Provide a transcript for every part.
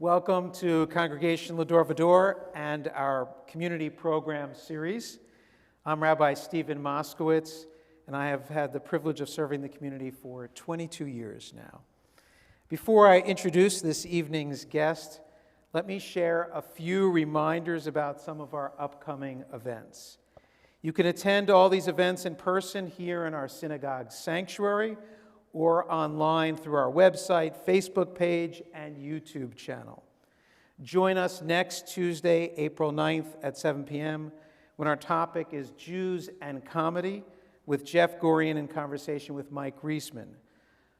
Welcome to Congregation Lador Vador and our community program series. I'm Rabbi Stephen Moskowitz, and I have had the privilege of serving the community for 22 years now. Before I introduce this evening's guest, let me share a few reminders about some of our upcoming events. You can attend all these events in person here in our synagogue sanctuary or online through our website, Facebook page, and YouTube channel. Join us next Tuesday, April 9th at 7 p.m. when our topic is Jews and Comedy with Jeff Gurian in conversation with Mike Reisman.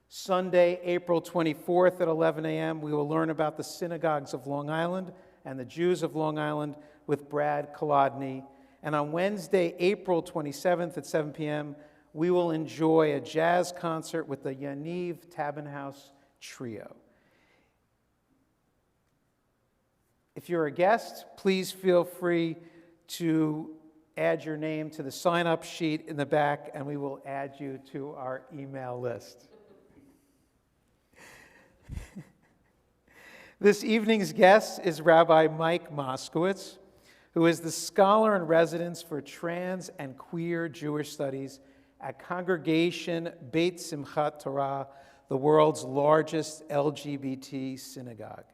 Sunday, April 24th at 11 a.m., we will learn about the synagogues of Long Island and the Jews of Long Island with Brad Kolodny. And on Wednesday, April 27th at 7 p.m., we will enjoy a jazz concert with the Yaniv Tabernhouse Trio. If you're a guest, please feel free to add your name to the sign-up sheet in the back, and we will add you to our email list. This evening's guest is Rabbi Mike Moskowitz, who is the scholar in residence for trans and queer Jewish studies at Congregation Beit Simchat Torah, the world's largest LGBT synagogue.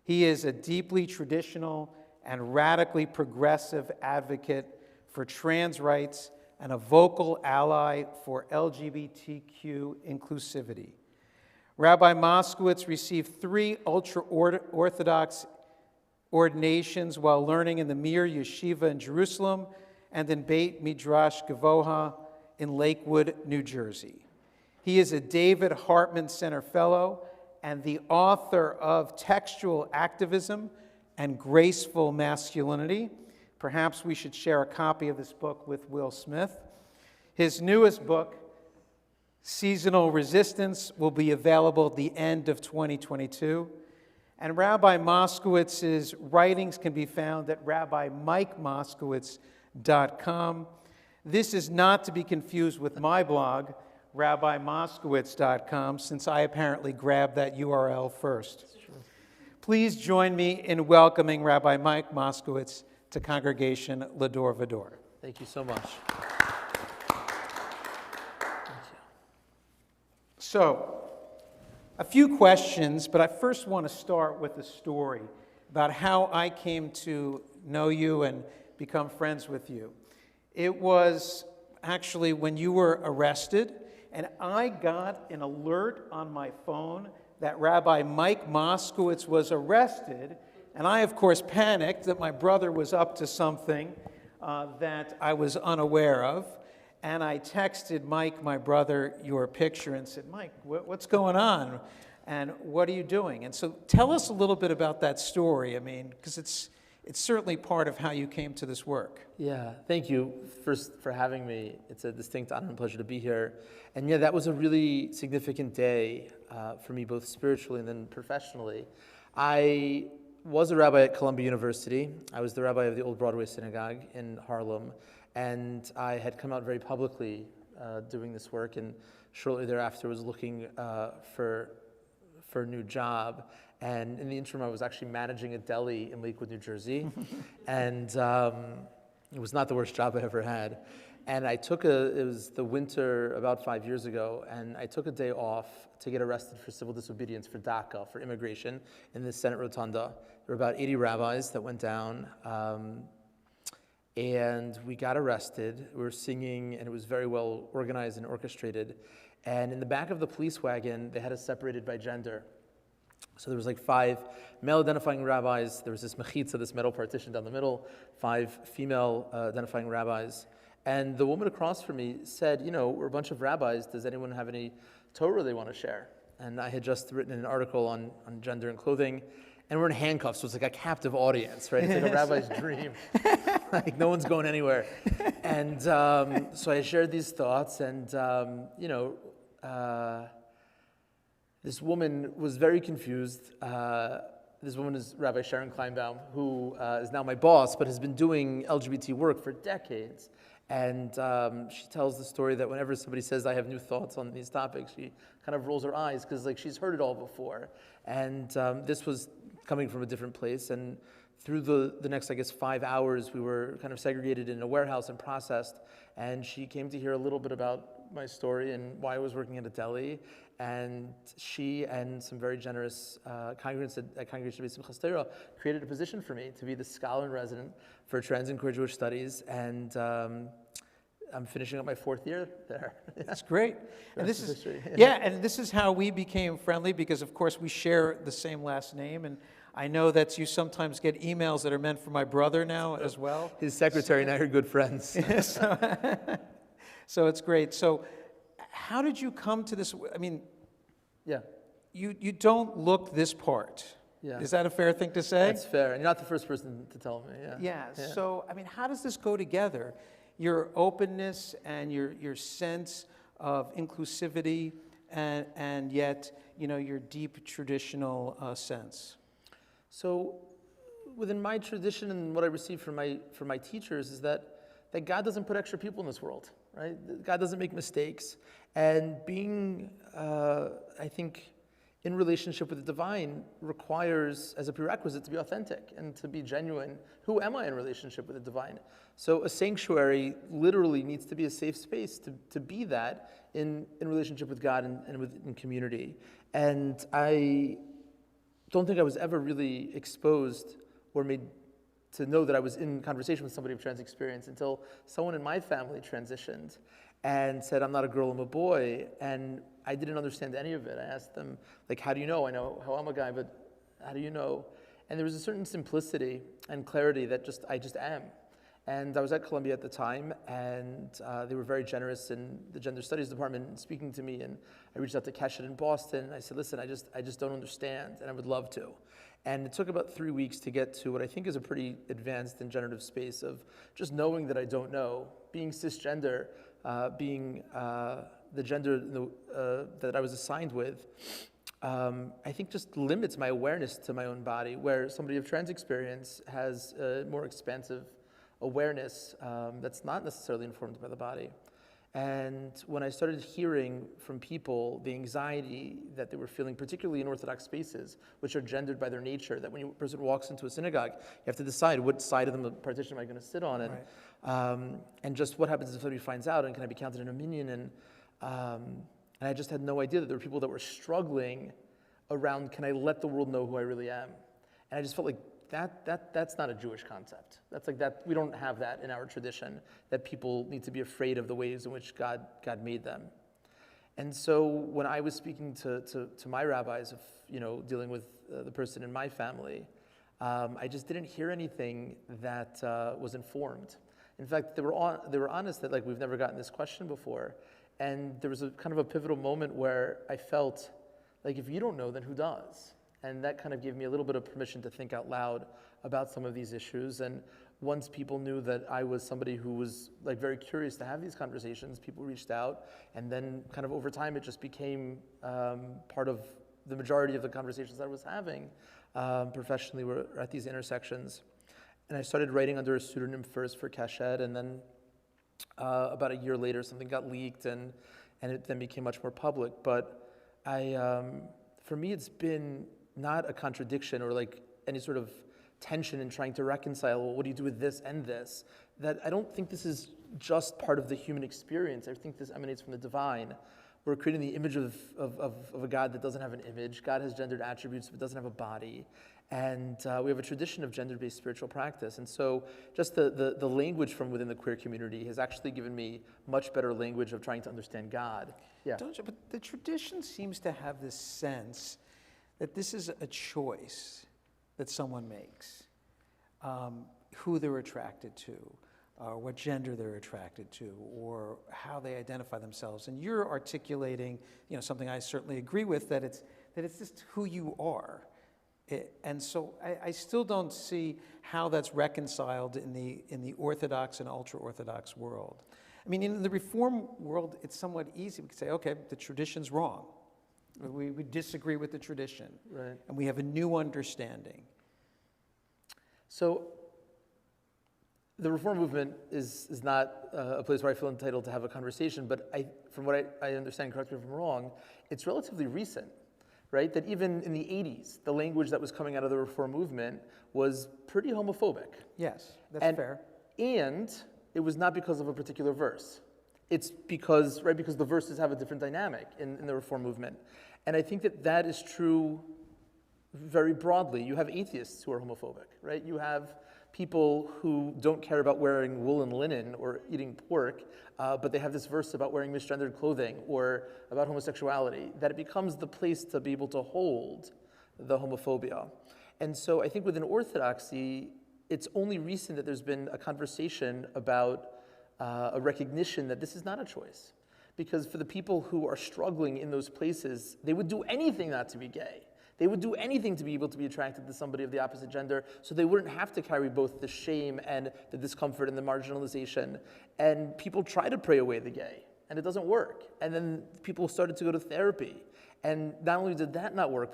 He is a deeply traditional and radically progressive advocate for trans rights and a vocal ally for LGBTQ inclusivity. Rabbi Moskowitz received 3 ultra-orthodox ordinations while learning in the Mir Yeshiva in Jerusalem and in Beit Midrash Gavoha in Lakewood, New Jersey. He is a David Hartman Center Fellow and the author of Textual Activism and Graceful Masculinity. Perhaps we should share a copy of this book with Will Smith. His newest book, Seasonal Resistance, will be available at the end of 2022. And Rabbi Moskowitz's writings can be found at RabbiMikeMoskowitz.com. This is not to be confused with my blog, RabbiMoskowitz.com, since I apparently grabbed that URL first. Please join me in welcoming Rabbi Mike Moskowitz to Congregation Lador Vador. Thank you so much. So, a few questions, but I first want to start with a story about how I came to know you and become friends with you. It was actually when you were arrested, and I got an alert on my phone that Rabbi Mike Moskowitz was arrested, and I, of course, panicked that my brother was up to something that I was unaware of, and I texted Mike, my brother, your picture and said, Mike, what's going on, and what are you doing? And so tell us a little bit about that story, I mean, because it's certainly part of how you came to this work. Yeah, thank you first for having me. It's a distinct honor and pleasure to be here. And yeah, that was a really significant day for me, both spiritually and then professionally. I was a rabbi at Columbia University. I was the rabbi of the Old Broadway Synagogue in Harlem. And I had come out very publicly doing this work, and shortly thereafter was looking for a new job. And in the interim, I was actually managing a deli in Lakewood, New Jersey. And it was not the worst job I ever had. And it was the winter about 5 years ago, and I took a day off to get arrested for civil disobedience for DACA, for immigration, in the Senate Rotunda. There were about 80 rabbis that went down, and we got arrested. We were singing, and it was very well organized and orchestrated. And in the back of the police wagon, they had us separated by gender. So there was like 5 male-identifying rabbis. There was this mechitza, this metal partition down the middle, 5 female-identifying rabbis. And the woman across from me said, we're a bunch of rabbis. Does anyone have any Torah they want to share? And I had just written an article on gender and clothing. And we're in handcuffs, so it's like a captive audience, right? It's like a rabbi's dream. Like no one's going anywhere. And so I shared these thoughts, and this woman was very confused. This woman is Rabbi Sharon Kleinbaum, who is now my boss, but has been doing LGBT work for decades. And she tells the story that whenever somebody says, I have new thoughts on these topics, she kind of rolls her eyes because she's heard it all before. And this was coming from a different place. And through the next, I guess, 5 hours, we were kind of segregated in a warehouse and processed. And she came to hear a little bit about my story and why I was working at a deli. And she and some very generous congregants at Congregation Beit Simchat Torah created a position for me to be the scholar in resident for trans and queer Jewish studies. And I'm finishing up my 4th year there. That's great. And this is history. and this is how we became friendly, because of course we share the same last name, and I know that you sometimes get emails that are meant for my brother now as well. His secretary and I are good friends. So it's great. So how did you come to this? I mean, Yeah. you don't look this part. Yeah. Is that a fair thing to say? That's fair. And you're not the first person to tell me. Yeah. So, I mean, how does this go together? Your openness and your sense of inclusivity, and yet, your deep traditional sense. So, within my tradition and what I received from my teachers is that God doesn't put extra people in this world, right? God doesn't make mistakes, and being, I think, in relationship with the divine requires, as a prerequisite, to be authentic and to be genuine. Who am I in relationship with the divine? So a sanctuary literally needs to be a safe space to be that in relationship with God and in community. And I don't think I was ever really exposed or made to know that I was in conversation with somebody of trans experience until someone in my family transitioned and said, I'm not a girl, I'm a boy. And I didn't understand any of it. I asked them, how do you know? I know how I'm a guy, but how do you know? And there was a certain simplicity and clarity that I just am. And I was at Columbia at the time, and they were very generous in the gender studies department speaking to me. And I reached out to Keshet in Boston, and I said, listen, I just don't understand, and I would love to. And it took about 3 weeks to get to what I think is a pretty advanced and generative space of just knowing that I don't know, being cisgender, being the gender that I was assigned with, I think just limits my awareness to my own body, where somebody of trans experience has a more expansive awareness that's not necessarily informed by the body. And when I started hearing from people the anxiety that they were feeling, particularly in orthodox spaces, which are gendered by their nature, that when a person walks into a synagogue, you have to decide what side of the partition am I going to sit on, and right. And just what happens if somebody finds out, and can I be counted in a minyan, and I just had no idea that there were people that were struggling around, can I let the world know who I really am? And I just felt like that's not a Jewish concept. That's like that, we don't have that in our tradition, that people need to be afraid of the ways in which God made them. And so when I was speaking to my rabbis of, dealing with the person in my family, I just didn't hear anything that was informed. In fact, they were honest that we've never gotten this question before. And there was a kind of a pivotal moment where I felt like, if you don't know, then who does? And that kind of gave me a little bit of permission to think out loud about some of these issues. And once people knew that I was somebody who was very curious to have these conversations, people reached out. And then kind of over time, it just became part of the majority of the conversations I was having professionally were at these intersections. And I started writing under a pseudonym first for Keshet, and then about a year later, something got leaked, and it then became much more public. But for me, it's been not a contradiction or any sort of tension in trying to reconcile, well, what do you do with this and this? That I don't think this is just part of the human experience. I think this emanates from the divine. We're creating the image of a God that doesn't have an image. God has gendered attributes but doesn't have a body. And we have a tradition of gender-based spiritual practice. And so just the language from within the queer community has actually given me much better language of trying to understand God. Yeah. Don't you? But the tradition seems to have this sense that this is a choice that someone makes, who they're attracted to, what gender they're attracted to, or how they identify themselves. And you're articulating, something I certainly agree with, that it's just who you are. And so I still don't see how that's reconciled in the Orthodox and ultra-Orthodox world. I mean, in the Reform world, it's somewhat easy. We could say, okay, the tradition's wrong. We disagree with the tradition. Right. And we have a new understanding. So the Reform movement is not a place where I feel entitled to have a conversation, but from what I understand, correct me if I'm wrong, it's relatively recent. right? That even in the 80s, the language that was coming out of the Reform movement was pretty homophobic. Yes, that's fair. And it was not because of a particular verse. It's because, right, because the verses have a different dynamic in the Reform movement. And I think that that is true very broadly. You have atheists who are homophobic, right? You have people who don't care about wearing wool and linen or eating pork, but they have this verse about wearing misgendered clothing or about homosexuality, that it becomes the place to be able to hold the homophobia. And so I think within Orthodoxy, it's only recent that there's been a conversation about a recognition that this is not a choice. Because for the people who are struggling in those places, they would do anything not to be gay. They would do anything to be able to be attracted to somebody of the opposite gender, so they wouldn't have to carry both the shame and the discomfort and the marginalization. And people try to pray away the gay, and it doesn't work. And then people started to go to therapy. And not only did that not work,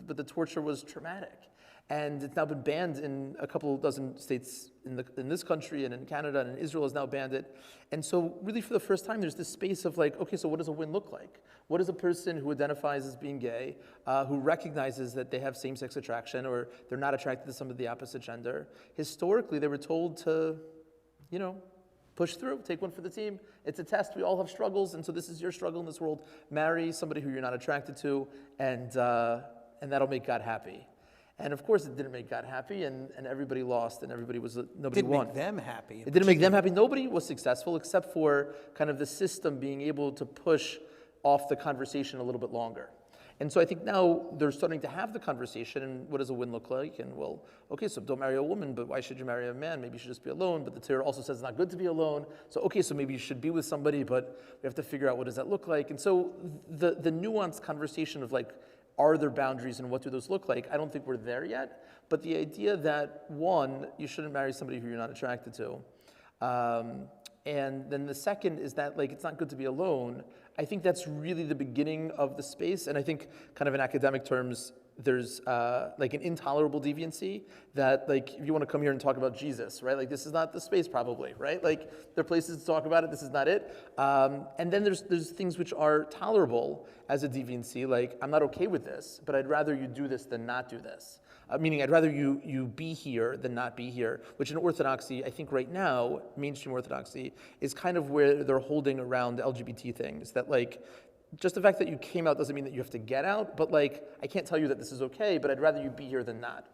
but the torture was traumatic. And it's now been banned in a couple dozen states in this country, and in Canada, and in Israel has now banned it. And so really for the first time, there's this space of like, okay, so what does a win look like? What is a person who identifies as being gay, who recognizes that they have same-sex attraction or they're not attracted to somebody of the opposite gender? Historically, they were told to, push through, take one for the team. It's a test. We all have struggles, and so this is your struggle in this world. Marry somebody who you're not attracted to, and that'll make God happy. And of course, it didn't make God happy, and everybody lost, and nobody won. Didn't make them happy. It didn't make them happy. Nobody was successful except for kind of the system being able to push off the conversation a little bit longer. And so I think now they're starting to have the conversation, and what does a win look like? And well, okay, so don't marry a woman, but why should you marry a man? Maybe you should just be alone, but the Torah also says it's not good to be alone. So okay, so maybe you should be with somebody, but we have to figure out what does that look like. And so the nuanced conversation of like, are there boundaries and what do those look like? I don't think we're there yet, but the idea that one, you shouldn't marry somebody who you're not attracted to. And then the second is that like, it's not good to be alone. I think that's really the beginning of the space. And I think kind of in academic terms, there's like an intolerable deviancy that like, if you want to come here and talk about Jesus, right? Like this is not the space probably, right? Like there are places to talk about it, this is not it. And then there's things which are tolerable as a deviancy, like I'm not okay with this, but I'd rather you do this than not do this. Meaning I'd rather you be here than not be here, which in Orthodoxy, I think right now, mainstream Orthodoxy, is kind of where they're holding around LGBT things, that like, just the fact that you came out doesn't mean that you have to get out, but like, I can't tell you that this is okay, but I'd rather you be here than not.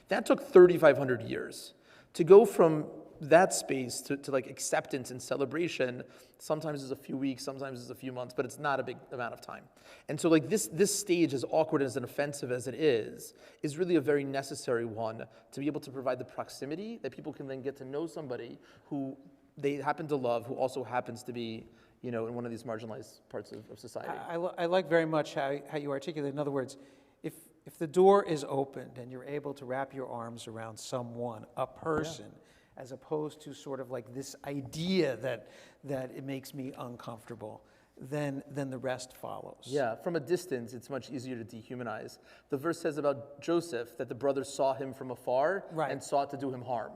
That took 3,500 years. To go from that space to like acceptance and celebration, sometimes is a few weeks, sometimes is a few months, but it's not a big amount of time. And so like this stage, as awkward and offensive as it is really a very necessary one to be able to provide the proximity that people can then get to know somebody who they happen to love, who also happens to be in one of these marginalized parts of society. I like very much how you articulate. In other words, if the door is opened and you're able to wrap your arms around someone, a person, as opposed to sort of like this idea that it makes me uncomfortable, then the rest follows. Yeah, from a distance, it's much easier to dehumanize. The verse says about Joseph that the brothers saw him from afar and sought to do him harm.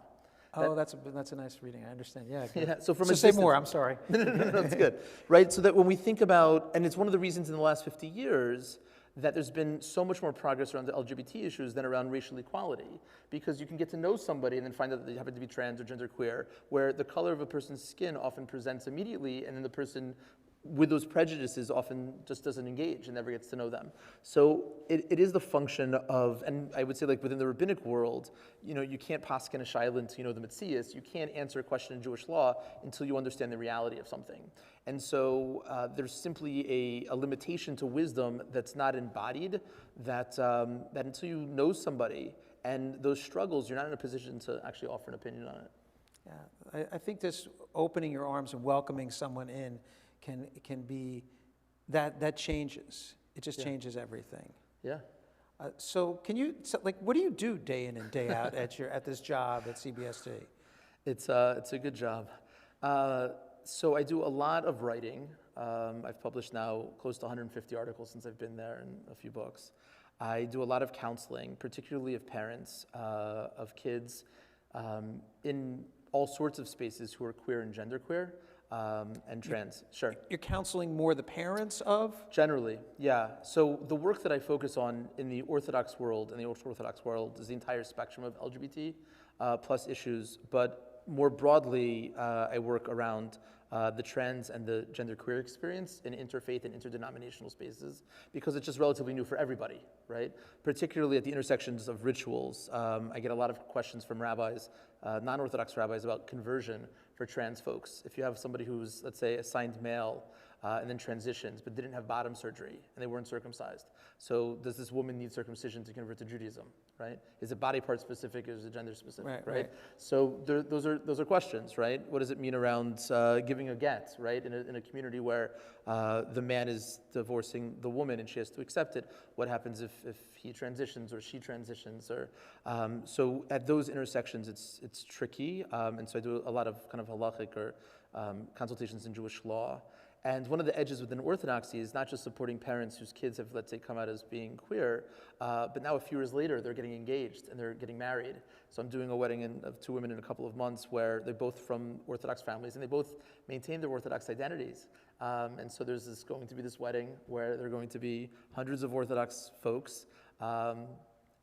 That's a nice reading. I understand. Yeah. Good. Yeah. So say more. I'm sorry. No, that's good. Right. So that when we think about, and it's one of the reasons in the last 50 years that there's been so much more progress around the LGBT issues than around racial equality, because you can get to know somebody and then find out that they happen to be trans or genderqueer, where the color of a person's skin often presents immediately, and then the person with those prejudices often just doesn't engage and never gets to know them. So it is the function of, and I would say like within the rabbinic world, you can't paskin a shaila until you know the Metzias. You can't answer a question in Jewish law until you understand the reality of something. And so there's simply a limitation to wisdom that's not embodied, that until you know somebody and those struggles, you're not in a position to actually offer an opinion on it. Yeah, I think this opening your arms and welcoming someone in can be, that changes. It just changes everything. Yeah. So what do you do day in and day out at this job at CBST? It's a good job. So I do a lot of writing. I've published now close to 150 articles since I've been there and a few books. I do a lot of counseling, particularly of parents, of kids, in all sorts of spaces who are queer and genderqueer. and trans. Sure. You're counseling more the parents of? Generally, yeah. So the work that I focus on in the Orthodox world and the ultra-Orthodox world is the entire spectrum of LGBT plus issues, but more broadly, I work around the trans and the genderqueer experience in interfaith and interdenominational spaces because it's just relatively new for everybody, right? Particularly at the intersections of rituals. I get a lot of questions from rabbis, non-Orthodox rabbis, about conversion for trans folks. If you have somebody who's, let's say, assigned male and then transitions but didn't have bottom surgery and they weren't circumcised. So does this woman need circumcision to convert to Judaism, right? Is it body part specific or is it gender specific, right? So those are questions, right? What does it mean around giving a get, right? In a community where the man is divorcing the woman and she has to accept it. What happens if he transitions or she transitions? Or so at those intersections, it's tricky. And so I do a lot of kind of halachic or consultations in Jewish law. And one of the edges within Orthodoxy is not just supporting parents whose kids have, let's say, come out as being queer, but now a few years later, they're getting engaged and they're getting married. So I'm doing a wedding of two women in a couple of months where they're both from Orthodox families and they both maintain their Orthodox identities. And so there's going to be this wedding where there are going to be hundreds of Orthodox folks.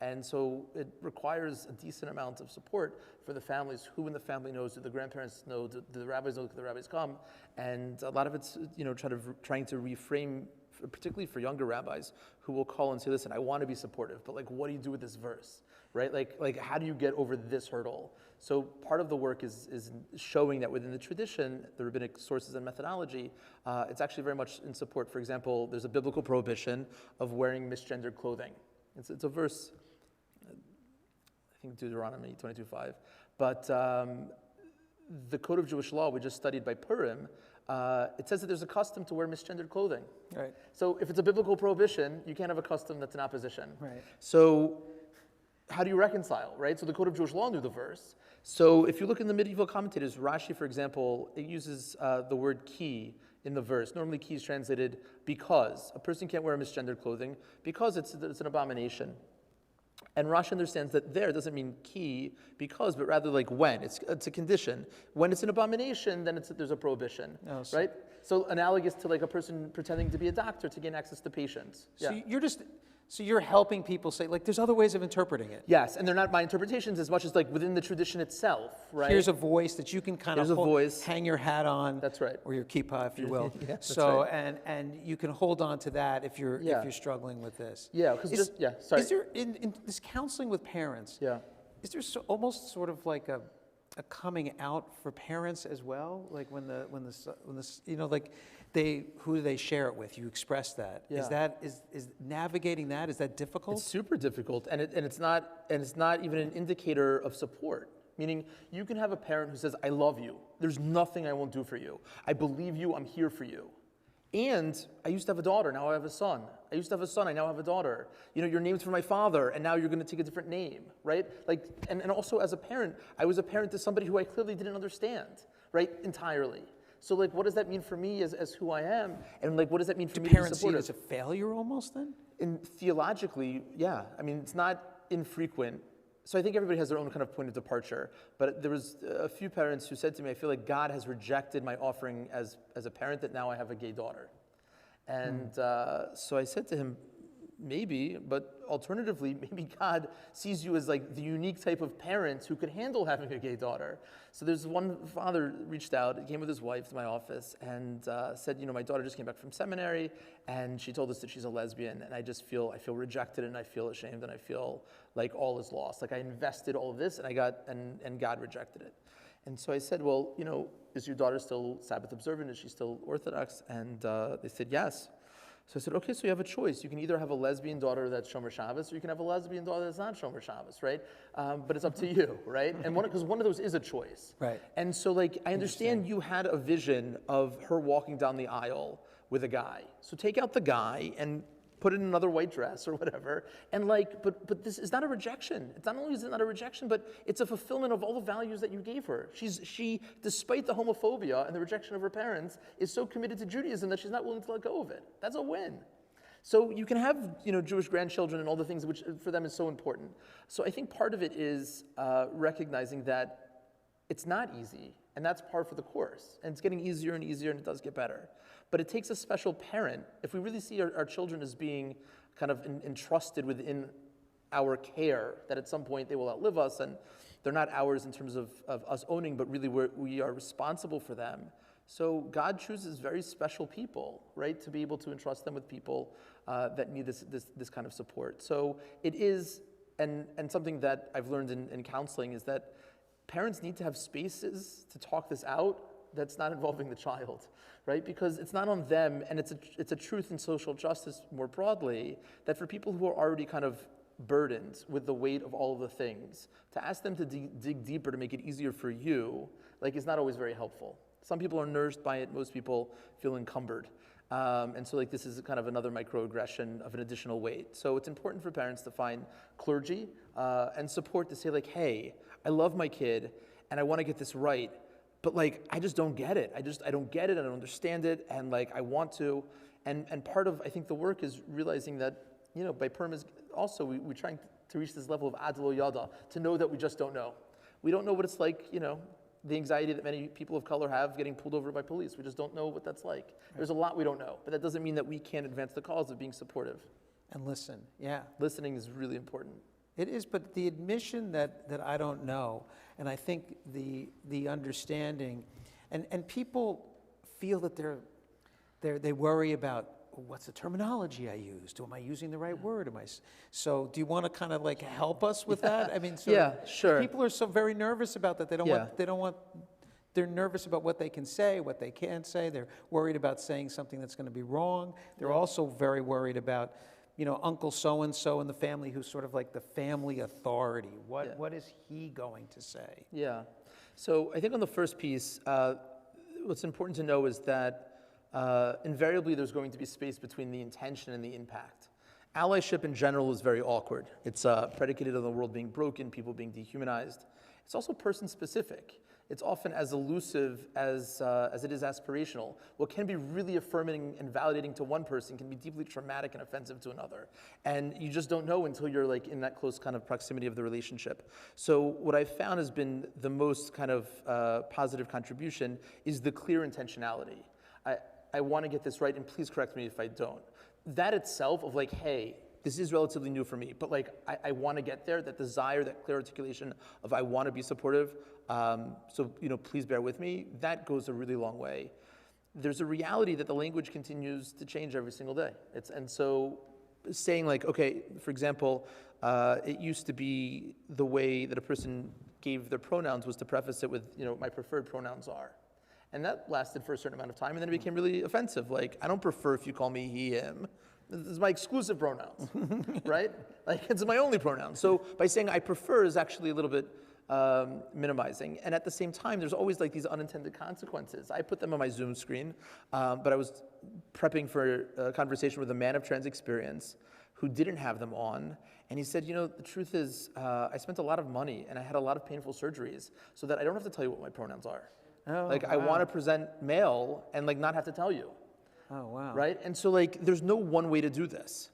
And so it requires a decent amount of support for the families. Who in the family knows? Do the grandparents know? Do the rabbis know? Do the rabbis come? And a lot of it's trying to reframe, particularly for younger rabbis who will call and say, "Listen, I want to be supportive, but like, what do you do with this verse, right? Like, how do you get over this hurdle?" So part of the work is showing that within the tradition, the rabbinic sources and methodology, it's actually very much in support. For example, there's a biblical prohibition of wearing misgendered clothing. It's a verse. I think Deuteronomy 22:5. But the Code of Jewish Law we just studied by Purim, it says that there's a custom to wear misgendered clothing. Right. So if it's a biblical prohibition, you can't have a custom that's in opposition. Right. So how do you reconcile, right? So the Code of Jewish Law knew the verse. So if you look in the medieval commentators, Rashi, for example, it uses the word ki in the verse. Normally ki is translated because. A person can't wear misgendered clothing because it's an abomination. And Rashi understands that there doesn't mean ki, because, but rather like when. It's a condition. When it's an abomination, then there's a prohibition, right? So analogous to like a person pretending to be a doctor to gain access to patients. So you're helping people say, like, there's other ways of interpreting it. Yes, and they're not my interpretations as much as like within the tradition itself, right? Here's a voice that you can kind of hang your hat on. That's right. Or your kippah, if you will. Yeah, so, right. and you can hold on to that if you're struggling with this. Yeah, because sorry. Is there, in this counseling with parents, is there almost sort of like a coming out for parents as well? Like when the like who do they share it with? You express that. Yeah. Is navigating that, is that difficult? It's super difficult, and it's not even an indicator of support. Meaning, you can have a parent who says, "I love you. There's nothing I won't do for you. I believe you. I'm here for you." And I used to have a daughter, now I have a son. I used to have a son, I now have a daughter. You're named for my father, and now you're going to take a different name, right? Like, and also as a parent, I was a parent to somebody who I clearly didn't understand, right, entirely. So like, what does that mean for me as who I am? And like, what does that mean for me to be supportive? Do parents see it as a failure almost then? Theologically, yeah. I mean, it's not infrequent. So I think everybody has their own kind of point of departure. But there was a few parents who said to me, I feel like God has rejected my offering as a parent that now I have a gay daughter. And so I said to him, maybe, but alternatively, maybe God sees you as like the unique type of parent who could handle having a gay daughter. So there's one father reached out, he came with his wife to my office and said, my daughter just came back from seminary and she told us that she's a lesbian, and I feel rejected and I feel ashamed and I feel like all is lost. Like I invested all of this and God rejected it. And so I said, well, is your daughter still Sabbath observant? Is she still Orthodox? And they said, yes. So I said, okay, so you have a choice. You can either have a lesbian daughter that's Shomer Shabbos, or you can have a lesbian daughter that's not Shomer Shabbos, right? But it's up to you, right? And because one of those is a choice. Right. And so like, I understand you had a vision of her walking down the aisle with a guy. So take out the guy and put in another white dress or whatever. And like, but this is not a rejection. It's not only is it not a rejection, but it's a fulfillment of all the values that you gave her. She, despite the homophobia and the rejection of her parents, is so committed to Judaism that she's not willing to let go of it. That's a win. So you can have, Jewish grandchildren and all the things which for them is so important. So I think part of it is recognizing that it's not easy, and that's par for the course. And it's getting easier and easier, and it does get better. But it takes a special parent. If we really see our children as being kind of entrusted within our care, that at some point they will outlive us, and they're not ours in terms of us owning, but really we are responsible for them. So God chooses very special people, right, to be able to entrust them with people that need this kind of support. So it is, and something that I've learned in counseling is that parents need to have spaces to talk this out that's not involving the child, right? Because it's not on them, and it's a truth in social justice more broadly, that for people who are already kind of burdened with the weight of all of the things, to ask them to dig deeper to make it easier for you, like, is not always very helpful. Some people are nourished by it, most people feel encumbered. And so like this is kind of another microaggression of an additional weight. So it's important for parents to find clergy and support to say like, hey, I love my kid and I want to get this right, but like, I just don't get it. I don't get it, I don't understand it, and like, I want to. And part of, I think, the work is realizing that, you know, by Purim is also, we're trying to reach this level of ad lo yada, to know that we just don't know. We don't know what it's like, you know, the anxiety that many people of color have getting pulled over by police. We just don't know what that's like. Right. There's a lot we don't know, but that doesn't mean that we can't advance the cause of being supportive. And listen, yeah. Listening is really important. It is, but the admission that I don't know, and I think the understanding, and people feel that they worry about, what's the terminology I used? Am I using the right word? So do you want to kind of like help us with that? I mean, so yeah, sure. People are so very nervous about that. They're nervous about what they can say, what they can't say. They're worried about saying something that's going to be wrong. They're also very worried about, you know, Uncle so-and-so in the family who's sort of like the family authority. What is he going to say? Yeah. So I think on the first piece, what's important to know is that invariably there's going to be space between the intention and the impact. Allyship in general is very awkward. It's predicated on the world being broken, people being dehumanized. It's also person-specific. It's often as elusive as it is aspirational. What can be really affirming and validating to one person can be deeply traumatic and offensive to another. And you just don't know until you're like in that close kind of proximity of the relationship. So what I've found has been the most kind of positive contribution is the clear intentionality. I want to get this right, and please correct me if I don't. That itself of like, hey, this is relatively new for me, but like, I want to get there, that desire, that clear articulation of I want to be supportive, so, you know, please bear with me, that goes a really long way. There's a reality that the language continues to change every single day. And so saying like, okay, for example, it used to be the way that a person gave their pronouns was to preface it with, you know, my preferred pronouns are. And that lasted for a certain amount of time, and then it became really offensive. Like, I don't prefer if you call me he, him. This is my exclusive pronouns, right? Like, it's my only pronoun. So by saying I prefer is actually a little bit minimizing. And at the same time, there's always like these unintended consequences. I put them on my Zoom screen, but I was prepping for a conversation with a man of trans experience who didn't have them on. And he said, you know, the truth is, I spent a lot of money and I had a lot of painful surgeries so that I don't have to tell you what my pronouns are. Oh, like, wow. I want to present male and like not have to tell you. Oh, wow. Right? And so like, there's no one way to do this.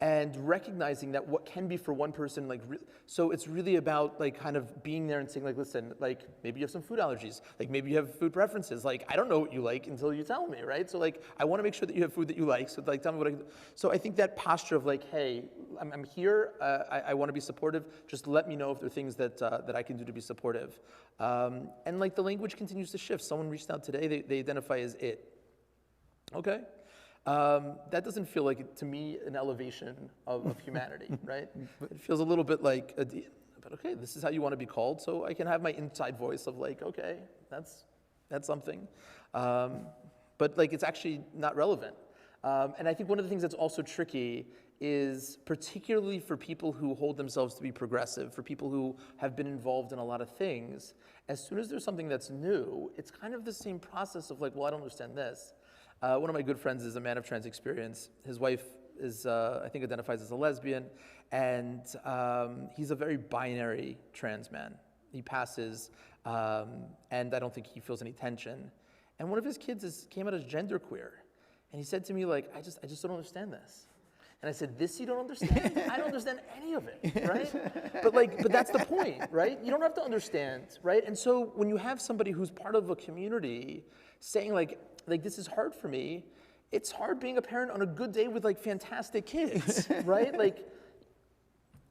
And recognizing that what can be for one person, like, so it's really about like kind of being there and saying like, listen, like maybe you have some food allergies, like maybe you have food preferences, like I don't know what you like until you tell me, right? So like, I want to make sure that you have food that you like, so like tell me what I can do. So I think that posture of like, hey, I'm here, I want to be supportive, just let me know if there are things that I can do to be supportive. And like the language continues to shift. Someone reached out today, they identify as it. Okay. That doesn't feel like, to me, an elevation of humanity, right? It feels a little bit like, but okay, this is how you want to be called, so I can have my inside voice of like, okay, that's something. But like, it's actually not relevant. And I think one of the things that's also tricky is, particularly for people who hold themselves to be progressive, for people who have been involved in a lot of things, as soon as there's something that's new, it's kind of the same process of like, well, I don't understand this. One of my good friends is a man of trans experience. His wife is, I think, identifies as a lesbian, and he's a very binary trans man. He passes, and I don't think he feels any tension. And one of his kids came out as genderqueer, and he said to me, like, I just don't understand this. And I said, this you don't understand? I don't understand any of it, right? But that's the point, right? You don't have to understand, right? And so when you have somebody who's part of a community saying like this is hard for me, it's hard being a parent on a good day with like fantastic kids, right?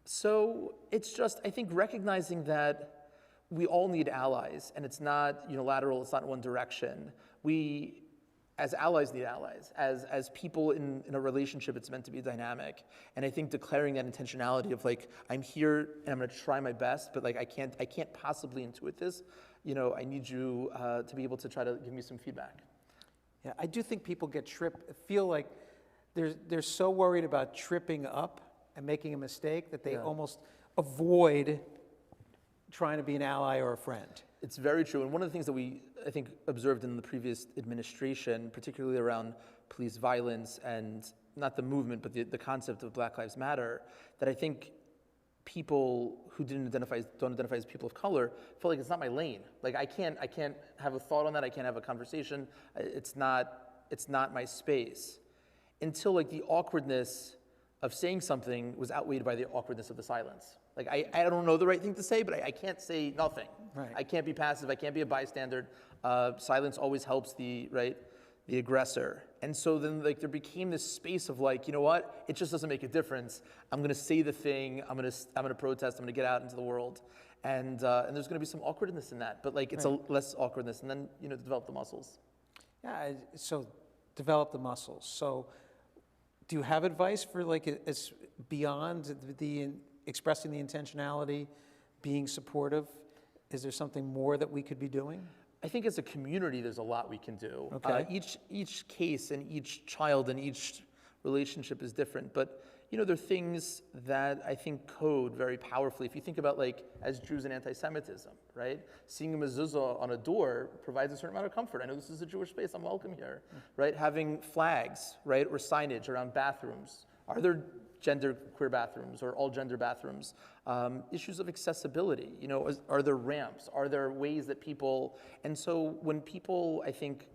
So it's just, I think, recognizing that we all need allies, and it's not unilateral, it's not one direction. We, as allies, need allies. As people in a relationship, it's meant to be dynamic. And I think declaring that intentionality of like, I'm here and I'm gonna try my best, but like I can't possibly intuit this. I need you to be able to try to give me some feedback. Yeah, I do think people feel like they're so worried about tripping up and making a mistake that they almost avoid trying to be an ally or a friend. It's very true. And one of the things that we, I think, observed in the previous administration, particularly around police violence and not the movement, but the concept of Black Lives Matter, that I think people who don't identify as people of color feel like it's not my lane. Like I can't have a thought on that. I can't have a conversation. It's not my space. Until like the awkwardness of saying something was outweighed by the awkwardness of the silence. Like I don't know the right thing to say, but I can't say nothing. Right. I can't be passive. I can't be a bystander. Silence always helps the aggressor. And so then like there became this space of like, you know what? It just doesn't make a difference. I'm gonna say the thing. I'm gonna protest. I'm gonna get out into the world. And there's gonna be some awkwardness in that, but like it's a less awkwardness, and then develop the muscles. Yeah. So develop the muscles. So do you have advice for like it's beyond the expressing the intentionality, being supportive? Is there something more that we could be doing? I think as a community, there's a lot we can do. Okay. Each case and each child and each relationship is different, but there are things that I think code very powerfully. If you think about like as Jews and anti-Semitism, right? Seeing a mezuzah on a door provides a certain amount of comfort. I know this is a Jewish space. I'm welcome here, right? Having flags, right, or signage around bathrooms. Are there gender-queer bathrooms or all-gender bathrooms? Issues of accessibility, are there ramps? Are there ways that people, and so when people, I think,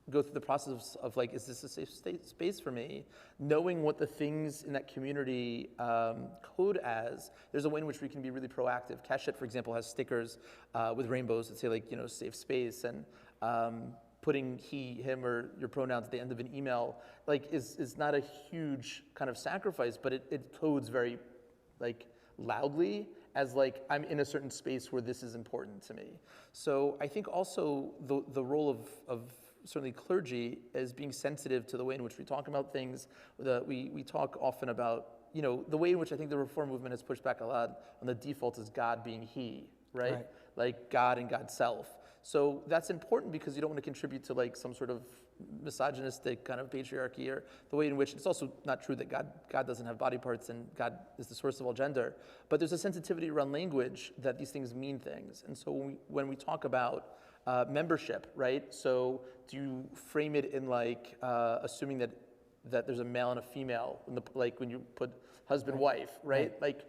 go through the process of like, is this a safe space for me? Knowing what the things in that community code as, there's a way in which we can be really proactive. Keshet, for example, has stickers with rainbows that say like, safe space, and putting he, him, or your pronouns at the end of an email, like is not a huge kind of sacrifice, but it codes very like loudly as like, I'm in a certain space where this is important to me. So I think also the role of certainly clergy is being sensitive to the way in which we talk about things. We talk often about, the way in which I think the Reform movement has pushed back a lot on the default is God being he, right? Like God and God's self. So that's important because you don't want to contribute to like some sort of misogynistic kind of patriarchy, or the way in which it's also not true that God doesn't have body parts and God is the source of all gender. But there's a sensitivity around language that these things mean things. And so when we talk about membership, right? So do you frame it in like assuming that there's a male and a female, like when you put husband, wife, right? Like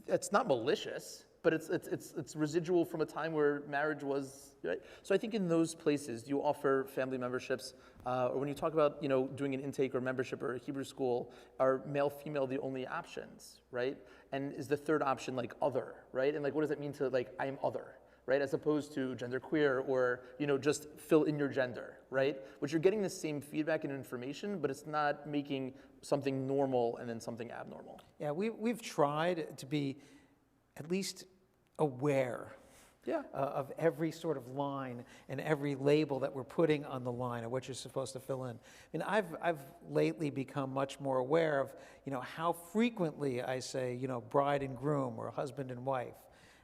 it's not malicious, but it's residual from a time where marriage was, right? So I think in those places, you offer family memberships, or when you talk about, doing an intake or membership or a Hebrew school, are male, female the only options, right? And is the third option like other, right? And like, what does it mean to like, I'm other, right? As opposed to genderqueer or, just fill in your gender, right? Which you're getting the same feedback and information, but it's not making something normal and then something abnormal. Yeah, we've tried to be at least aware of every sort of line and every label that we're putting on the line of what you're supposed to fill in. I mean, I've lately become much more aware of, how frequently I say, bride and groom or husband and wife,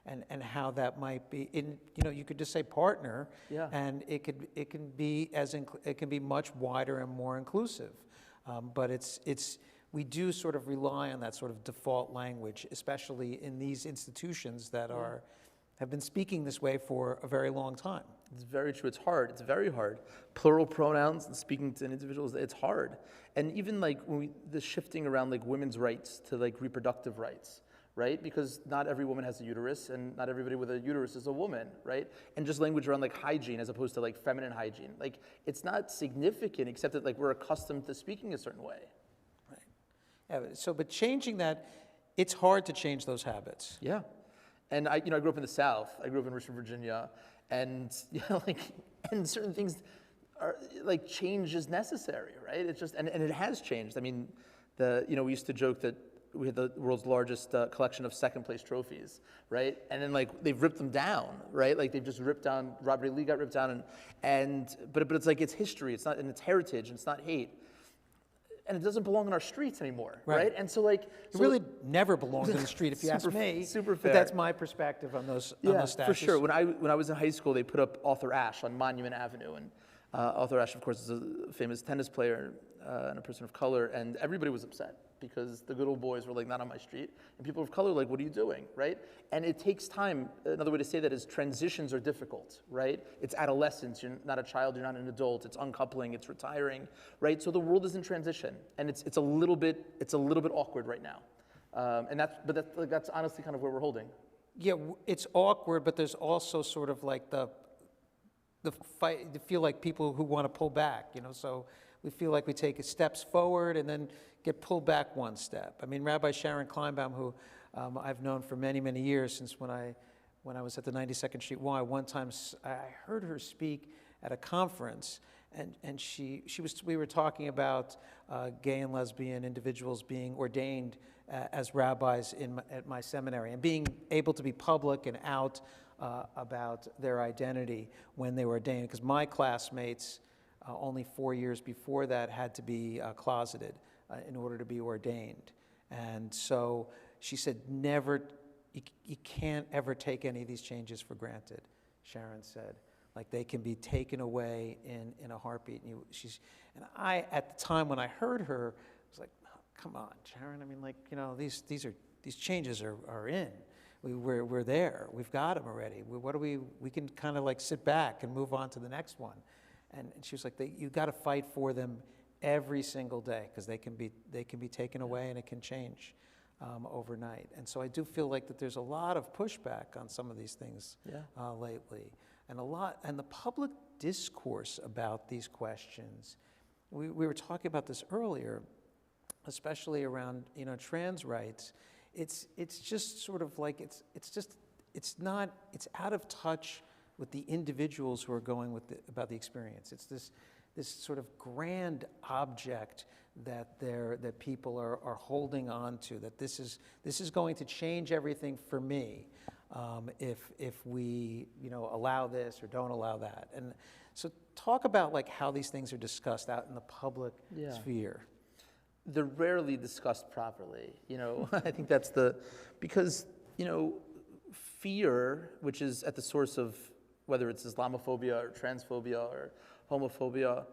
and how that might be in, you could just say partner, and it can be much wider and more inclusive. But we do sort of rely on that sort of default language, especially in these institutions that have been speaking this way for a very long time. It's very true. It's hard. It's very hard. Plural pronouns and speaking to individuals, it's hard. And even like the shifting around like women's rights to like reproductive rights, right? Because not every woman has a uterus, and not everybody with a uterus is a woman, right? And just language around like hygiene as opposed to like feminine hygiene. Like it's not significant except that like we're accustomed to speaking a certain way. But changing that, it's hard to change those habits. Yeah. And I grew up in the South. I grew up in Richmond, Virginia, and and certain things are like change is necessary, right? It's just and it has changed. I mean, we used to joke that we had the world's largest collection of second place trophies, right? And then like they've ripped them down, right? Like they've just ripped down. Robert E. Lee got ripped down, but it's like it's history. It's not, and it's heritage. And it's not hate. And it doesn't belong on our streets anymore, right? And so it really never belongs in the street, if you ask me. Super fair. But that's my perspective on those statues. For sure. When I was in high school, they put up Arthur Ashe on Monument Avenue, and Arthur Ashe, of course, is a famous tennis player and a person of color, and everybody was upset because the good old boys were like, not on my street, and people of color were like, what are you doing, right? And it takes time. Another way to say that is transitions are difficult, right? It's adolescence. You're not a child. You're not an adult. It's uncoupling. It's retiring, right? So the world is in transition, and it's a little bit awkward right now, and that's honestly kind of where we're holding. Yeah, it's awkward, but there's also sort of like the fight. You feel like people who want to pull back, so we feel like we take steps forward and then get pulled back one step. I mean, Rabbi Sharon Kleinbaum, who I've known for many, many years, since when I was at the 92nd Street Y, one time I heard her speak at a conference, and we were talking about gay and lesbian individuals being ordained as rabbis at my seminary, and being able to be public and out about their identity when they were ordained, because my classmates only 4 years before that had to be closeted in order to be ordained. And so she said, you can't ever take any of these changes for granted, Sharon said. Like, they can be taken away in a heartbeat. And I, at the time when I heard her, was like, oh, come on, Sharon. I mean, like, these changes are in. We're there. We've got them already. We can kind of like sit back and move on to the next one. And she was like, you got to fight for them every single day, because they can be taken away, and it can change overnight. And so I do feel like that there's a lot of pushback on some of these things lately, and the public discourse about these questions. We were talking about this earlier, especially around trans rights. It's just sort of like it's out of touch with the individuals who are going about the experience. It's this sort of grand object that people are holding on to, that this is going to change everything for me if we allow this or don't allow that. And so talk about like how these things are discussed out in the public sphere. They're rarely discussed properly. I think that's because fear, which is at the source of whether it's Islamophobia or transphobia or homophobia,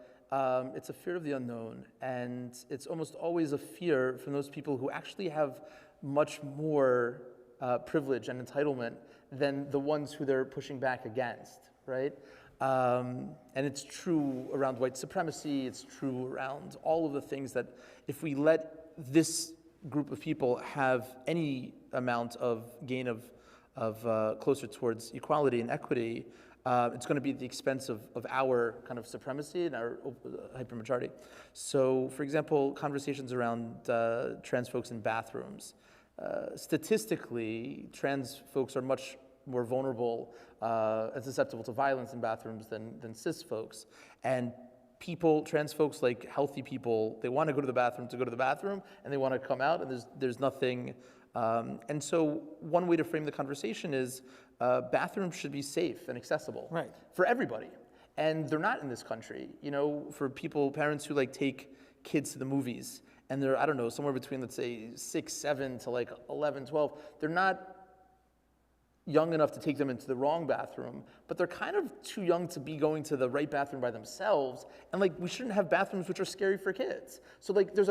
it's a fear of the unknown, and it's almost always a fear from those people who actually have much more privilege and entitlement than the ones who they're pushing back against, right? And it's true around white supremacy, it's true around all of the things that if we let this group of people have any amount of gain of closer towards equality and equity, it's going to be at the expense of our kind of supremacy and our hypermajority. So, for example, conversations around trans folks in bathrooms. Statistically, trans folks are much more vulnerable and susceptible to violence in bathrooms than cis folks. And trans folks, like healthy people, they want to go to the bathroom, and they want to come out, and there's nothing. And so one way to frame the conversation is bathrooms should be safe and accessible for everybody. And they're not in this country. For parents who like take kids to the movies, and they're, I don't know, somewhere between, let's say, 6, 7 to like 11, 12, they're not young enough to take them into the wrong bathroom, but they're kind of too young to be going to the right bathroom by themselves. And like, we shouldn't have bathrooms which are scary for kids. So like, there's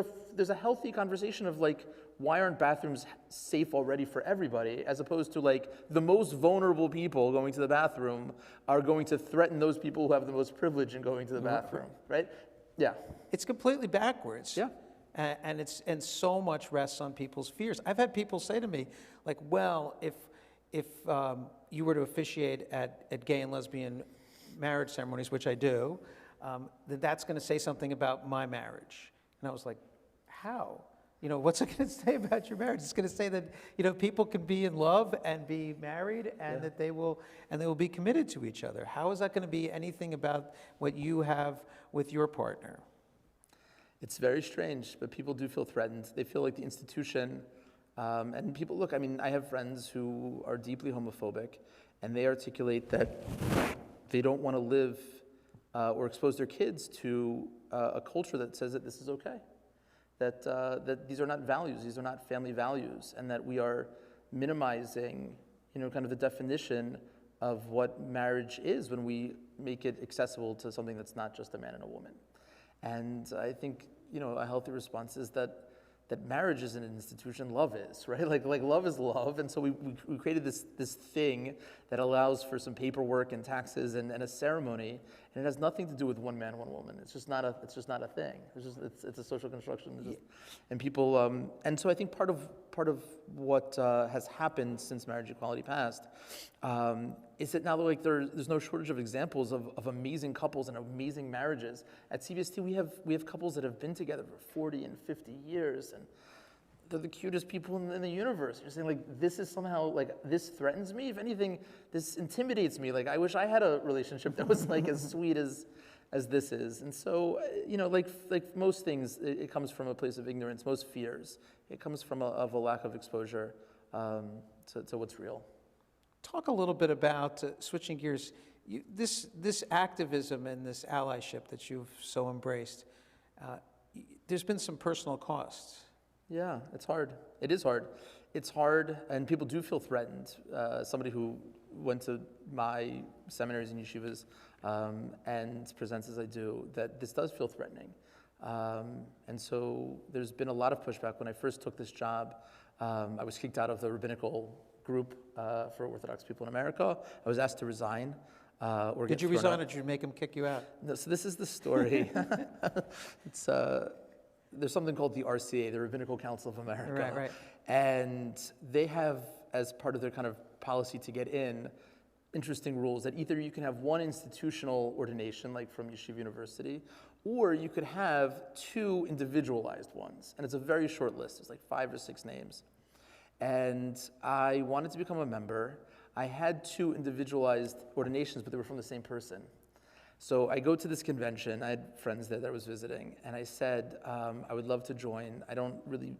a healthy conversation of like, why aren't bathrooms safe already for everybody, as opposed to like the most vulnerable people going to the bathroom are going to threaten those people who have the most privilege in going to the bathroom, right? Yeah. It's completely backwards. Yeah. And so much rests on people's fears. I've had people say to me, like, well, if you were to officiate at gay and lesbian marriage ceremonies, which I do, then that's going to say something about my marriage. And I was like, how? what's it going to say about your marriage? It's going to say that, people can be in love and be married, and that they will be committed to each other. How is that going to be anything about what you have with your partner? It's very strange, but people do feel threatened. They feel like the institution, and people, look, I have friends who are deeply homophobic, and they articulate that they don't want to live or expose their kids to a culture that says that this is okay, that these are not values, these are not family values, and that we are minimizing, kind of the definition of what marriage is when we make it accessible to something that's not just a man and a woman. And I think, a healthy response is that marriage isn't an institution, love is, right? Like love is love, and so we created this thing that allows for some paperwork and taxes and a ceremony, and it has nothing to do with one man, one woman. It's just not a thing. It's a social construction, and people, and so I think part of what has happened since marriage equality passed is that now there's no shortage of examples of amazing couples and amazing marriages. At CBST, we have couples that have been together for 40 and 50 years, and they're the cutest people in the universe. You're saying, this is somehow, this threatens me. If anything, this intimidates me. I wish I had a relationship that was, as sweet as this is. And so, like most things, it comes from a place of ignorance. Most fears, it comes from a lack of exposure to what's real. Talk a little bit about, switching gears, this activism and this allyship that you've so embraced. There's been some personal costs. Yeah, it's hard. It is hard. It's hard, and people do feel threatened. Somebody who went to my seminaries and yeshivas and presents as I do, that this does feel threatening. And so there's been a lot of pushback. When I first took this job, I was kicked out of the rabbinical group for Orthodox people in America. I was asked to resign. Did you resign, or did you make them kick you out? No, so this is the story. There's something called the RCA, the Rabbinical Council of America. Right. And they have, as part of their kind of policy to get in, interesting rules that either you can have one institutional ordination, like from Yeshiva University, or you could have two individualized ones. And it's a very short list. It's 5 or 6 names. And I wanted to become a member. I had 2 individualized ordinations, but they were from the same person. So I go to this convention. I had friends there that I was visiting, and I said, I would love to join. I don't really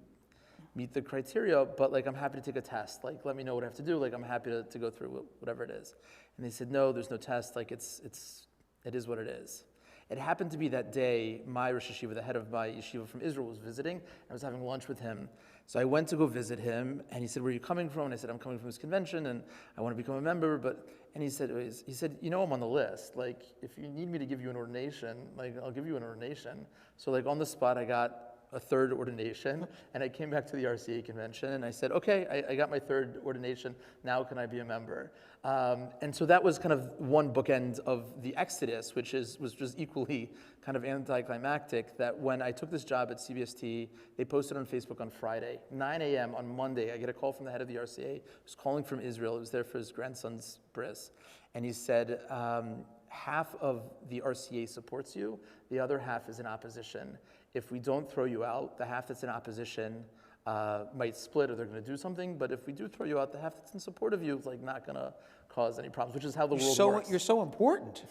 meet the criteria, but I'm happy to take a test. Let me know what I have to do. I'm happy to go through whatever it is. And they said, no, there's no test. It is what it is. It happened to be that day, my Rosh Yeshiva, the head of my yeshiva from Israel, was visiting. I was having lunch with him. So I went to go visit him, and he said, where are you coming from? And I said, I'm coming from this convention, and I want to become a member. And he said, I'm on the list. If you need me to give you an ordination, I'll give you an ordination. So on the spot, I got a 3rd ordination, and I came back to the RCA convention, and I said, okay, I got my 3rd ordination. Now can I be a member? And so that was kind of one bookend of the exodus, which was just equally kind of anticlimactic, that when I took this job at CBST, they posted on Facebook on Friday, 9 a.m. on Monday, I get a call from the head of the RCA. He was calling from Israel. He was there for his grandson's bris. And he said, half of the RCA supports you, the other half is in opposition. If we don't throw you out, the half that's in opposition might split, or they're going to do something. But if we do throw you out, the half that's in support of you is not going to cause any problems, which is how the world works. You're so important.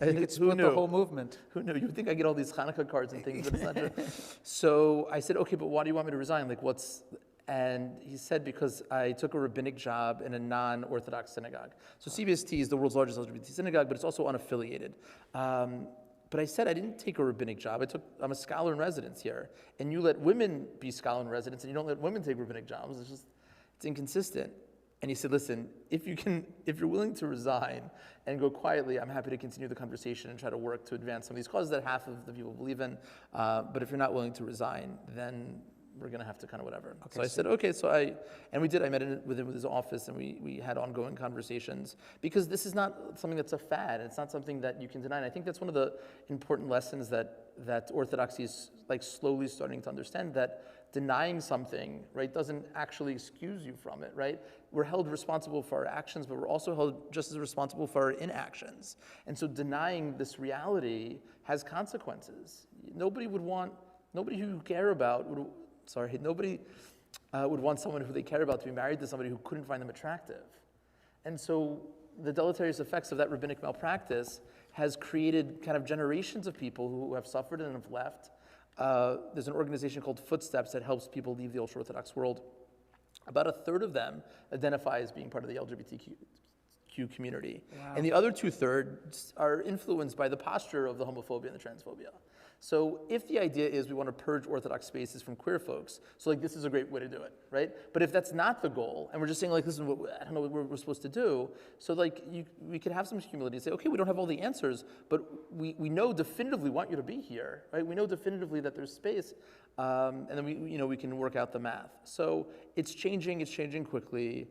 You could split the whole movement. Who knew? You would think I get all these Hanukkah cards and things, but it's not true. So I said, okay, but why do you want me to resign? And he said, because I took a rabbinic job in a non-orthodox synagogue. So CBST is the world's largest LGBT synagogue, but it's also unaffiliated. But I said I didn't take a rabbinic job. I'm a scholar in residence here, and you let women be scholar in residence, and you don't let women take rabbinic jobs. It's inconsistent. And he said, listen, if you're willing to resign and go quietly, I'm happy to continue the conversation and try to work to advance some of these causes that half of the people believe in. But if you're not willing to resign, then we're going to have to kind of whatever. Okay, so I said, okay, I met with him with his office, and we had ongoing conversations, because this is not something that's a fad. It's not something that you can deny. And I think that's one of the important lessons that Orthodoxy is slowly starting to understand, that denying something, right, doesn't actually excuse you from it, right? We're held responsible for our actions, but we're also held just as responsible for our inactions. And so denying this reality has consequences. Nobody who you care about nobody would want someone who they care about to be married to somebody who couldn't find them attractive. And so the deleterious effects of that rabbinic malpractice has created kind of generations of people who have suffered and have left. There's an organization called Footsteps that helps people leave the ultra-orthodox world. About a third of them identify as being part of the LGBTQ community. Wow. And the other 2/3 are influenced by the posture of the homophobia and the transphobia. So if the idea is we want to purge Orthodox spaces from queer folks, so like this is a great way to do it, right? But if that's not the goal, and we're just saying like this is what, I don't know what we're supposed to do, so like we could have some humility and say, okay, we don't have all the answers, but we know definitively want you to be here, right? We know definitively that there's space, and then we can work out the math. So it's changing quickly.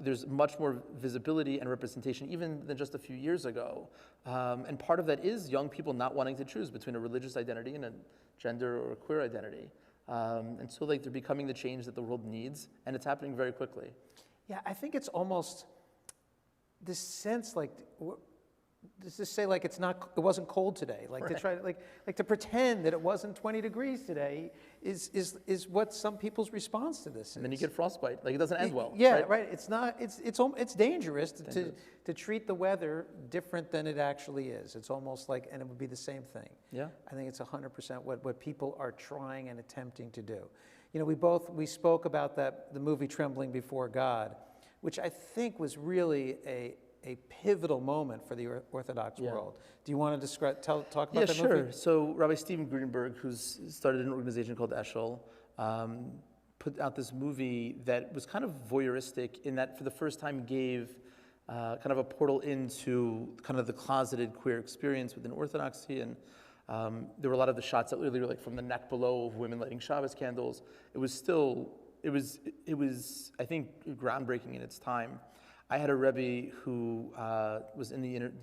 There's much more visibility and representation even than just a few years ago. And part of that is young people not wanting to choose between a religious identity and a gender or a queer identity. And so like they're becoming the change that the world needs, and it's happening very quickly. Yeah, I think it's almost this sense like, does this say like it wasn't cold today? Like right. To try to like to pretend that it wasn't 20 degrees today is what some people's response to this is. And then you get frostbite. Like it doesn't end well. Yeah, right. It's not. It's dangerous to treat the weather different than it actually is. It's almost like, and it would be the same thing. Yeah. I think it's 100% what people are trying and attempting to do. You know, we spoke about the movie Trembling Before God, which I think was really a pivotal moment for the Orthodox world. Do you want to talk about that movie? Yeah, sure. So Rabbi Stephen Greenberg, who's started an organization called Eshel, put out this movie that was kind of voyeuristic in that for the first time gave kind of a portal into kind of the closeted queer experience within Orthodoxy. And there were a lot of the shots that literally were like from the neck below of women lighting Shabbos candles. It was, I think, groundbreaking in its time. I had a Rebbe who was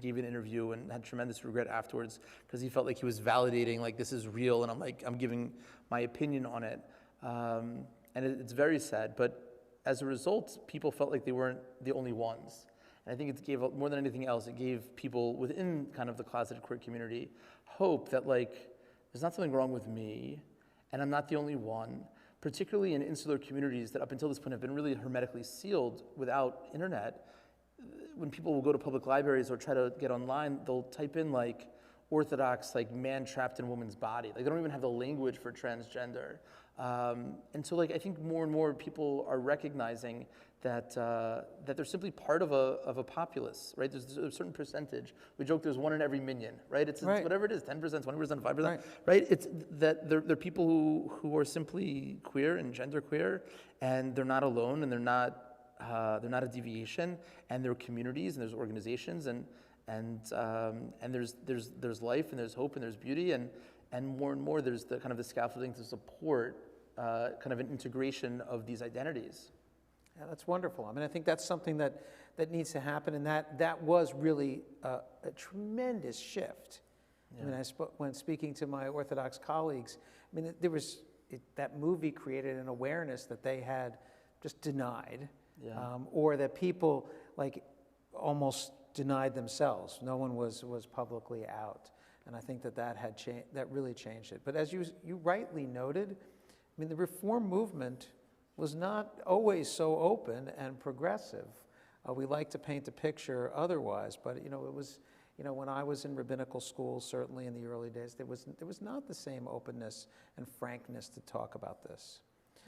gave an interview and had tremendous regret afterwards because he felt like he was validating, like this is real, and I'm giving my opinion on it, and it's very sad. But as a result, people felt like they weren't the only ones, and I think it gave, more than anything else, it gave people within kind of the closeted queer community hope that like there's not something wrong with me, and I'm not the only one. Particularly in insular communities that up until this point have been really hermetically sealed without internet. When people will go to public libraries or try to get online, they'll type in like orthodox, like man trapped in woman's body. Like they don't even have the language for transgender. And so like I think more and more people are recognizing that they're simply part of a populace, right? There's a certain percentage. We joke there's one in every million, right? It's right. Whatever it is, 10%, 20%, 5%, right? It's that they're people who are simply queer and genderqueer, and they're not alone, and they're not a deviation, and there are communities and there's organizations and there's life and there's hope and there's beauty and more and more there's the kind of the scaffolding to support kind of an integration of these identities. Yeah, that's wonderful. I mean, I think that's something that needs to happen, and that was really a tremendous shift. Yeah. I mean, when speaking to my Orthodox colleagues, I mean, that movie created an awareness that they had just denied, or that people like almost denied themselves. No one was publicly out, and I think that really changed it. But as you rightly noted, I mean, the Reform movement was not always so open and progressive. We like to paint a picture otherwise, but it was, when I was in rabbinical school, certainly in the early days, there was not the same openness and frankness to talk about this.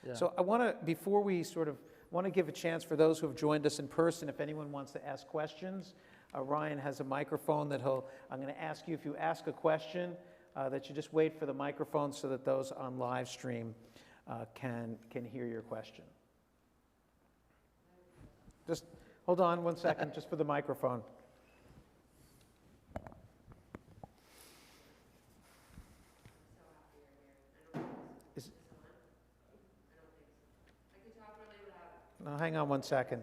Yeah. So I want to, before we want to give a chance for those who have joined us in person, if anyone wants to ask questions, Ryan has a microphone that I'm going to ask you, if you ask a question, that you just wait for the microphone so that those on live stream can hear your question. Just hold on one second, just for the microphone. No, hang on one second.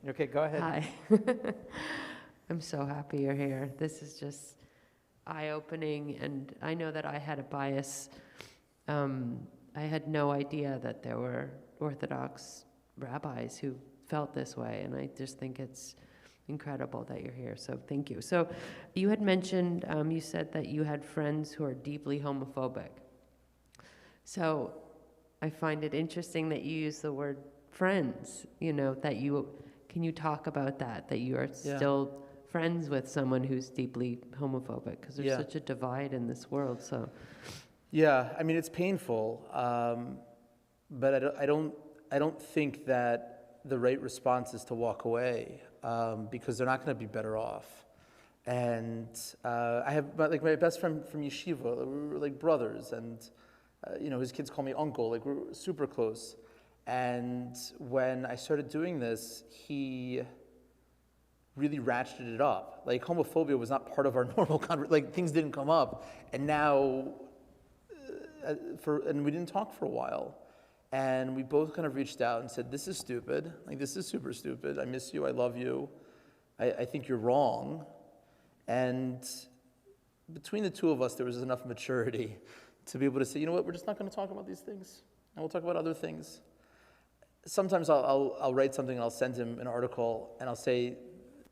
Okay, go ahead. Hi. I'm so happy you're here. This is just eye-opening, and I know that I had a bias. I had no idea that there were Orthodox rabbis who felt this way, and I just think it's incredible that you're here, so thank you. So you had mentioned, you said that you had friends who are deeply homophobic. So I find it interesting that you use the word friends, can you talk about that you are still friends with someone who's deeply homophobic, because there's such a divide in this world, so. Yeah, I mean, it's painful, but I don't think that the right response is to walk away, because they're not going to be better off. And I have my best friend from yeshiva. We were like brothers, and his kids call me uncle. Like, we're super close. And when I started doing this, he really ratcheted it up. Like, homophobia was not part of our normal conversation. Like, things didn't come up, and now, and we didn't talk for a while. And we both kind of reached out and said, this is stupid. Like, this is super stupid. I miss you. I love you. I think you're wrong. And between the two of us, there was enough maturity to be able to say, you know what, we're just not going to talk about these things. And we'll talk about other things. Sometimes I'll write something and I'll send him an article and I'll say,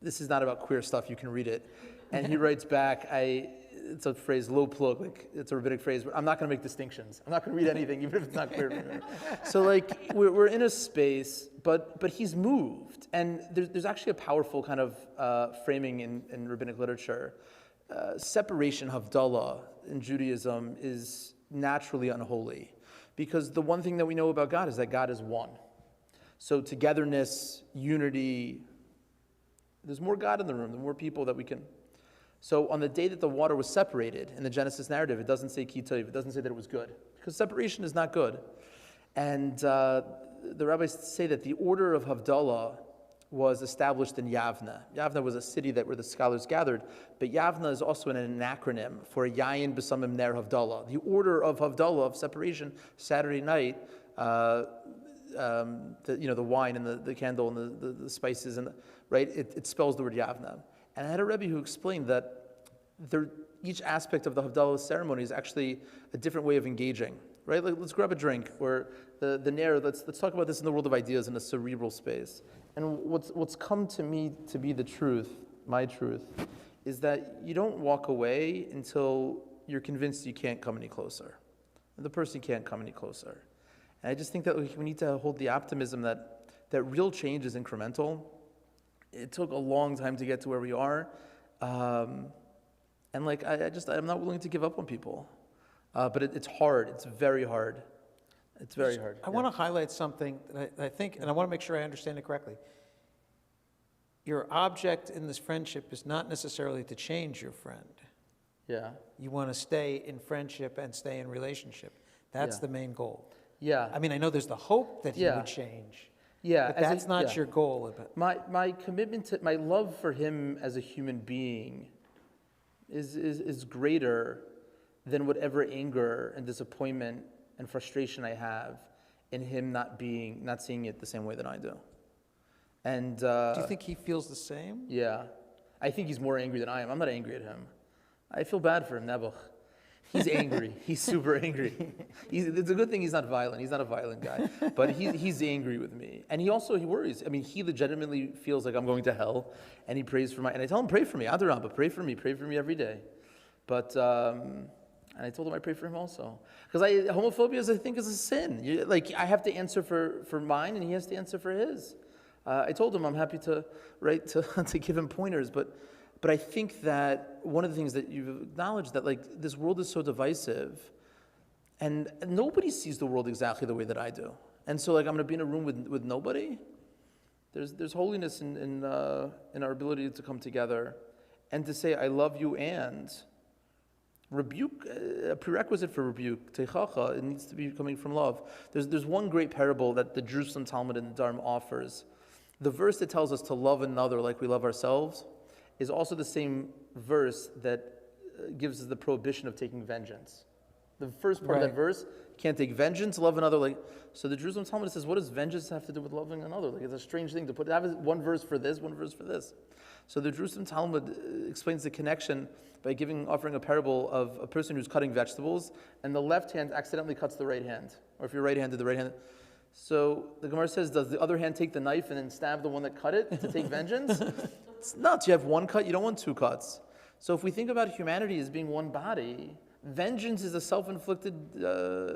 this is not about queer stuff, you can read it. And he writes back, it's a phrase, lo plug, like it's a rabbinic phrase, but I'm not going to make distinctions. I'm not going to read anything, even if it's not clear. So like, we're in a space, but he's moved. And there's actually a powerful kind of framing in rabbinic literature. Separation, havdalah, in Judaism is naturally unholy, because the one thing that we know about God is that God is one. So togetherness, unity, there's more God in the room, the more people that we can. So on the day that the water was separated in the Genesis narrative, it doesn't say ki tov, it doesn't say that it was good, because separation is not good. And the rabbis say that the order of Havdalah was established in Yavna. Yavna was a city where the scholars gathered, but Yavna is also an acronym for Yayin B'samim Ner Havdalah. The order of Havdalah, of separation, Saturday night, the wine and the candle and the spices, and right, it spells the word Yavna. And I had a Rebbe who explained that each aspect of the Havdalah ceremony is actually a different way of engaging. Right? Like, let's grab a drink, or the Ner. Let's talk about this in the world of ideas in a cerebral space. And what's come to me to be the truth, my truth, is that you don't walk away until you're convinced you can't come any closer. The person can't come any closer. And I just think that we need to hold the optimism that real change is incremental. It took a long time to get to where we are. And like, I'm not willing to give up on people. But it's hard. It's very hard. It's very hard. I want to highlight something that I think, and I want to make sure I understand it correctly. Your object in this friendship is not necessarily to change your friend. Yeah. You want to stay in friendship and stay in relationship. That's the main goal. Yeah. I mean, I know there's the hope that he would change. Yeah. But that's not your goal. My commitment to, my love for him as a human being is greater than whatever anger and disappointment and frustration I have in him not seeing it the same way that I do. And do you think he feels the same? Yeah. I think he's more angry than I am. I'm not angry at him. I feel bad for him, Nebuch. He's angry. He's super angry. It's a good thing he's not violent. He's not a violent guy. But he's angry with me. And he worries. I mean, he legitimately feels like I'm going to hell, and he prays for and I tell him, pray for me. Adarabah, pray for me every day. But, and I told him I pray for him also. Because homophobia, I think, is a sin. I have to answer for mine, and he has to answer for his. I told him I'm happy to give him pointers, but I think that one of the things that you've acknowledged, that this world is so divisive, and nobody sees the world exactly the way that I do. And so I'm going to be in a room with nobody. There's holiness in our ability to come together and to say I love you, and rebuke, a prerequisite for rebuke, teichacha, it needs to be coming from love. There's one great parable that the Jerusalem Talmud and the Dharm offers. The verse that tells us to love another like we love ourselves is also the same verse that gives us the prohibition of taking vengeance. The first part of that verse, can't take vengeance, love another. So the Jerusalem Talmud says, what does vengeance have to do with loving another? It's a strange thing to have one verse for this, one verse for this. So the Jerusalem Talmud explains the connection by offering a parable of a person who's cutting vegetables, and the left hand accidentally cuts the right hand. Or if you're right-handed, the right hand. So the Gemara says, does the other hand take the knife and then stab the one that cut it to take vengeance? It's nuts. You have one cut, you don't want two cuts. So if we think about humanity as being one body, vengeance is a self-inflicted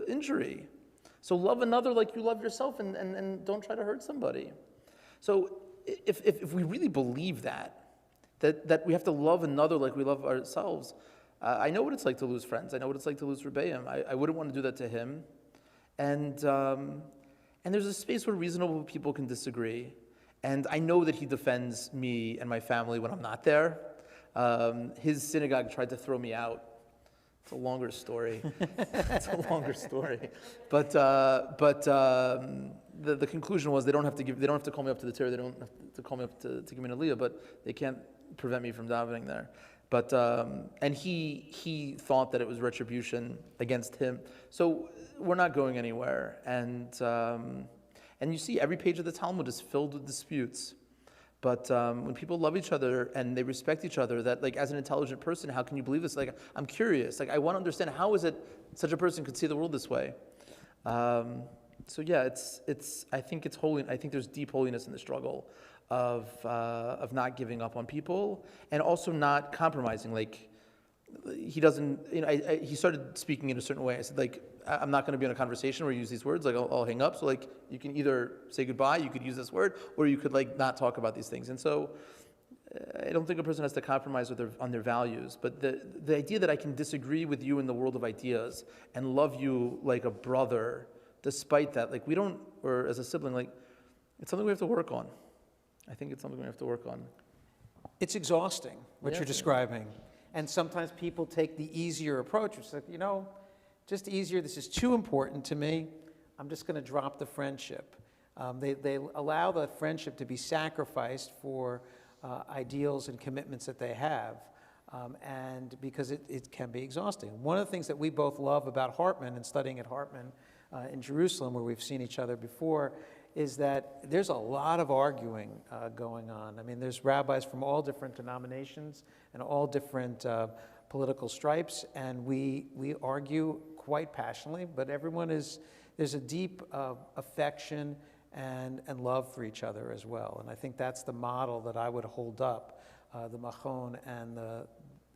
injury. So love another like you love yourself, and don't try to hurt somebody. So if we really believe that we have to love another like we love ourselves, I know what it's like to lose friends. I know what it's like to lose Rebbeim. I wouldn't want to do that to him. And there's a space where reasonable people can disagree. And I know that he defends me and my family when I'm not there. His synagogue tried to throw me out. It's a longer story. But the conclusion was they don't have to call me up to the Torah. They don't have to call me up to give me an aliyah, but they can't prevent me from davening there. But and he thought that it was retribution against him. So we're not going anywhere. And you see, every page of the Talmud is filled with disputes. But when people love each other and they respect each other, that like as an intelligent person, how can you believe this? Like I'm curious. Like I want to understand, how is it such a person could see the world this way? So yeah, it's. I think it's holy. I think there's deep holiness in the struggle of not giving up on people and also not compromising. Like he doesn't. He started speaking in a certain way. I said like, I'm not going to be in a conversation where you use these words. Like I'll hang up. So like you can either say goodbye, you could use this word, or you could like not talk about these things. And so I don't think a person has to compromise on their values. But the idea that I can disagree with you in the world of ideas and love you like a brother, despite that, like we don't, or as a sibling, like it's something we have to work on. I think it's something we have to work on. It's exhausting, what you're describing. And sometimes people take the easier approach, which is like, just easier, this is too important to me, I'm just going to drop the friendship. They allow the friendship to be sacrificed for ideals and commitments that they have, and because it can be exhausting. One of the things that we both love about Hartman and studying at Hartman in Jerusalem, where we've seen each other before, is that there's a lot of arguing going on. I mean, there's rabbis from all different denominations and all different political stripes, and we argue quite passionately, but there's a deep affection and love for each other as well. And I think that's the model that I would hold up, the Machon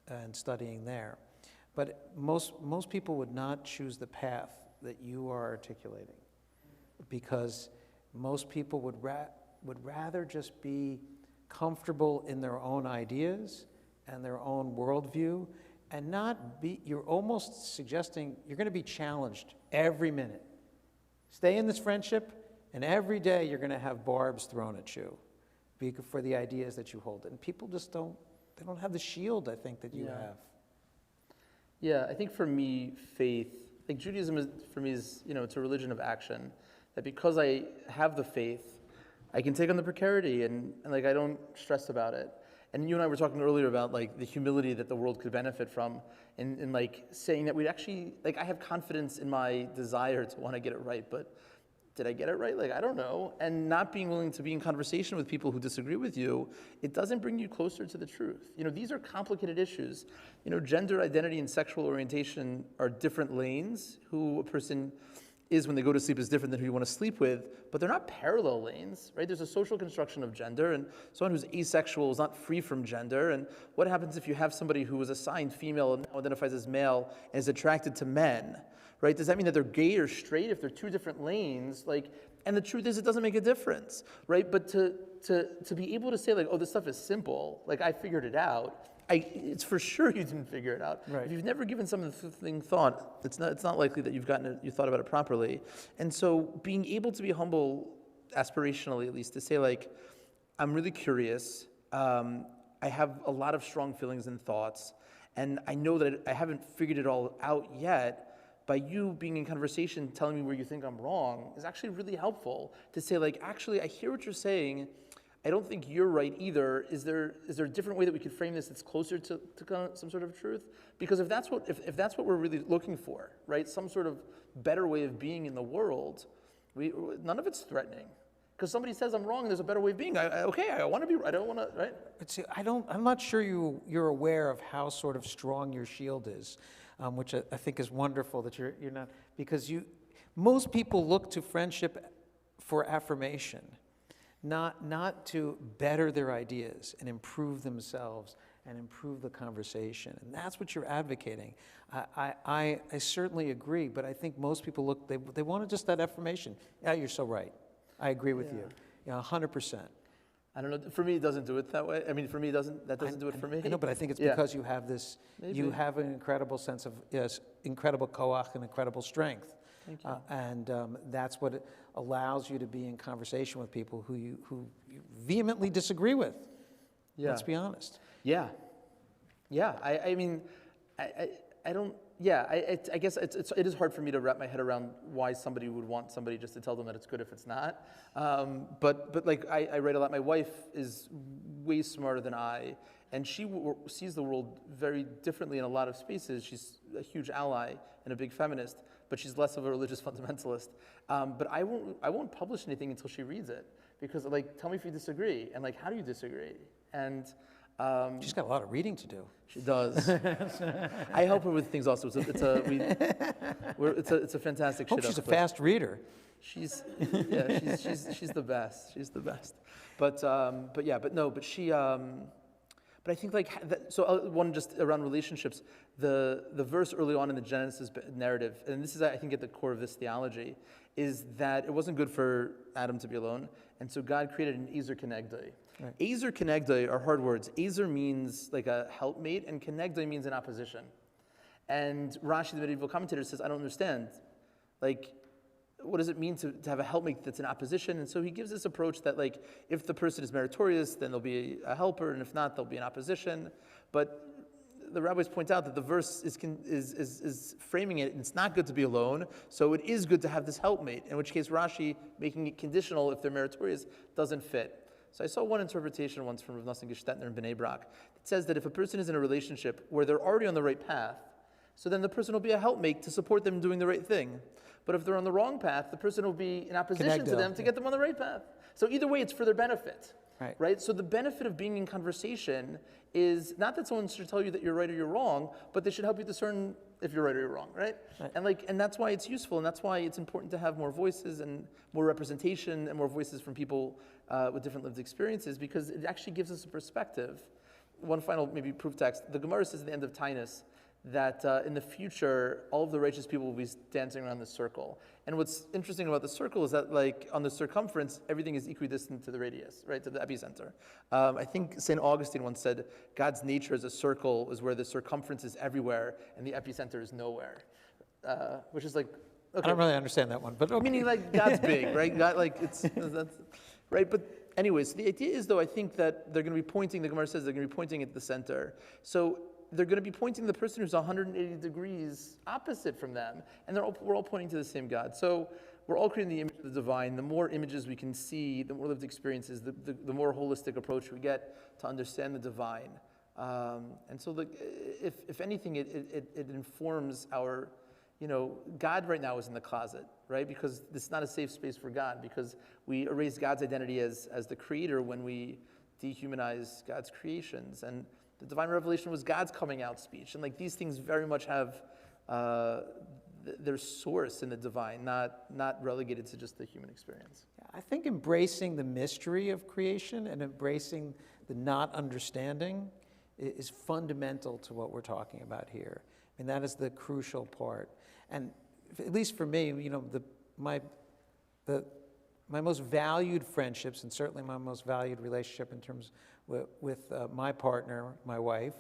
and studying there. But most people would not choose the path that you are articulating, because most people would rather just be comfortable in their own ideas and their own worldview, and not be, you're almost suggesting you're going to be challenged every minute. Stay in this friendship, and every day you're going to have barbs thrown at you for the ideas that you hold. And people just don't have the shield, I think, that you have. Yeah, I think for me, faith, like Judaism for me is, it's a religion of action. That because I have the faith, I can take on the precarity and like I don't stress about it. And you and I were talking earlier about like the humility that the world could benefit from, in like saying that we actually, like I have confidence in my desire to want to get it right, but did I get it right? Like, I don't know. And not being willing to be in conversation with people who disagree with you, it doesn't bring you closer to the truth. These are complicated issues. Gender identity and sexual orientation are different lanes. Who a person is when they go to sleep is different than who you want to sleep with, but they're not parallel lanes, right? There's a social construction of gender, and someone who's asexual is not free from gender. And what happens if you have somebody who was assigned female and now identifies as male and is attracted to men, right? Does that mean that they're gay or straight if they're two different lanes? Like, and the truth is it doesn't make a difference, right? But to be able to say like, oh, this stuff is simple, like I figured it out, it's for sure you didn't figure it out. Right. If you've never given something thought, it's not likely that you thought about it properly. And so being able to be humble, aspirationally at least, to say like, I'm really curious, I have a lot of strong feelings and thoughts, and I know that I haven't figured it all out yet. By you being in conversation, telling me where you think I'm wrong is actually really helpful to say like, actually, I hear what you're saying. I don't think you're right either. Is there a different way that we could frame this that's closer to some sort of truth? Because if that's what we're really looking for, right? Some sort of better way of being in the world, none of it's threatening. Because somebody says I'm wrong and there's a better way of being. I want to be right. I don't want to, right? But see, I'm not sure you're aware of how sort of strong your shield is, which I think is wonderful that you're not, because most people look to friendship for affirmation, not to better their ideas and improve themselves and improve the conversation. And that's what you're advocating. I certainly agree, but I think most people they want just that affirmation. Yeah, you're so right. I agree with you. Yeah, 100%. I don't know. For me, it doesn't do it that way. I mean, for me, that doesn't do it for me. I know, but I think it's Yeah. because you have this, Maybe. you have an incredible sense of, yes, incredible koach and incredible strength. Thank you. And that's what it allows you to be in conversation with people who you vehemently disagree with. Yeah. Let's be honest. Yeah. I mean, I don't. Yeah, I guess it is hard for me to wrap my head around why somebody would want somebody just to tell them that it's good if it's not. But like I write a lot. My wife is way smarter than I, and she sees the world very differently in a lot of spaces. She's a huge ally and a big feminist, but she's less of a religious fundamentalist. But I won't publish anything until she reads it, because like, tell me if you disagree, and like, how do you disagree? And She's got a lot of reading to do. she does. I help her with things also. It's a fantastic. Hope she's a fast reader. She's the best. She's the best. But she. But I think like so. One just around relationships. The verse early on in the Genesis narrative, and this is I think at the core of this theology, is that it wasn't good for Adam to be alone, and so God created an Ezer Kenegdai. Right. Ezer Kenegdai are hard words. Ezer means like a helpmate, and Kenegdai means an opposition. And Rashi, the medieval commentator, says, I don't understand. Like, what does it mean to have a helpmate that's in opposition? And so he gives this approach that, like, if the person is meritorious, then there'll be a helper, and if not, there'll be an opposition. But the rabbis point out that the verse is framing it, and it's not good to be alone, so it is good to have this helpmate, in which case Rashi, making it conditional if they're meritorious, doesn't fit. So I saw one interpretation once from Rav Nosson Gestetner in Bnei Brak. It says that if a person is in a relationship where they're already on the right path, so then the person will be a helpmate to support them doing the right thing. But if they're on the wrong path, the person will be in opposition to them to get them on the right path. So either way, it's for their benefit. Right? So the benefit of being in conversation is not that someone should tell you that you're right or you're wrong, but they should help you discern if you're right or you're wrong, right? And that's why it's useful, and that's why it's important to have more voices and more representation and more voices from people with different lived experiences, because it actually gives us a perspective. One final maybe proof text. The Gemara says at the end of Tainus that in the future, all of the righteous people will be dancing around this circle. And what's interesting about the circle is that, like, on the circumference, everything is equidistant to the radius, right, to the epicenter. I think St. Augustine once said, God's nature as a circle is where the circumference is everywhere and the epicenter is nowhere, which is like, okay. I don't really understand that one, but okay. Meaning, like, God's big, right? God, like, that's, right? But anyways, the idea is, though, I think that they're going to be pointing, the Gemara says they're going to be pointing at the center. So they're going to be pointing to the person who's 180 degrees opposite from them, and we're all pointing to the same God. So we're all creating the image of the divine. The more images we can see, the more lived experiences, the more holistic approach we get to understand the divine. And so, if anything, it informs our, God right now is in the closet, right? Because it's not a safe space for God, because we erase God's identity as the creator when we dehumanize God's creations. And the divine revelation was God's coming out speech. And like, these things very much have their source in the divine, not relegated to just the human experience. I think embracing the mystery of creation and embracing the not understanding is fundamental to what we're talking about here. I mean, that is the crucial part. And at least for me, my most valued friendships, and certainly my most valued relationship in terms with my partner, my wife,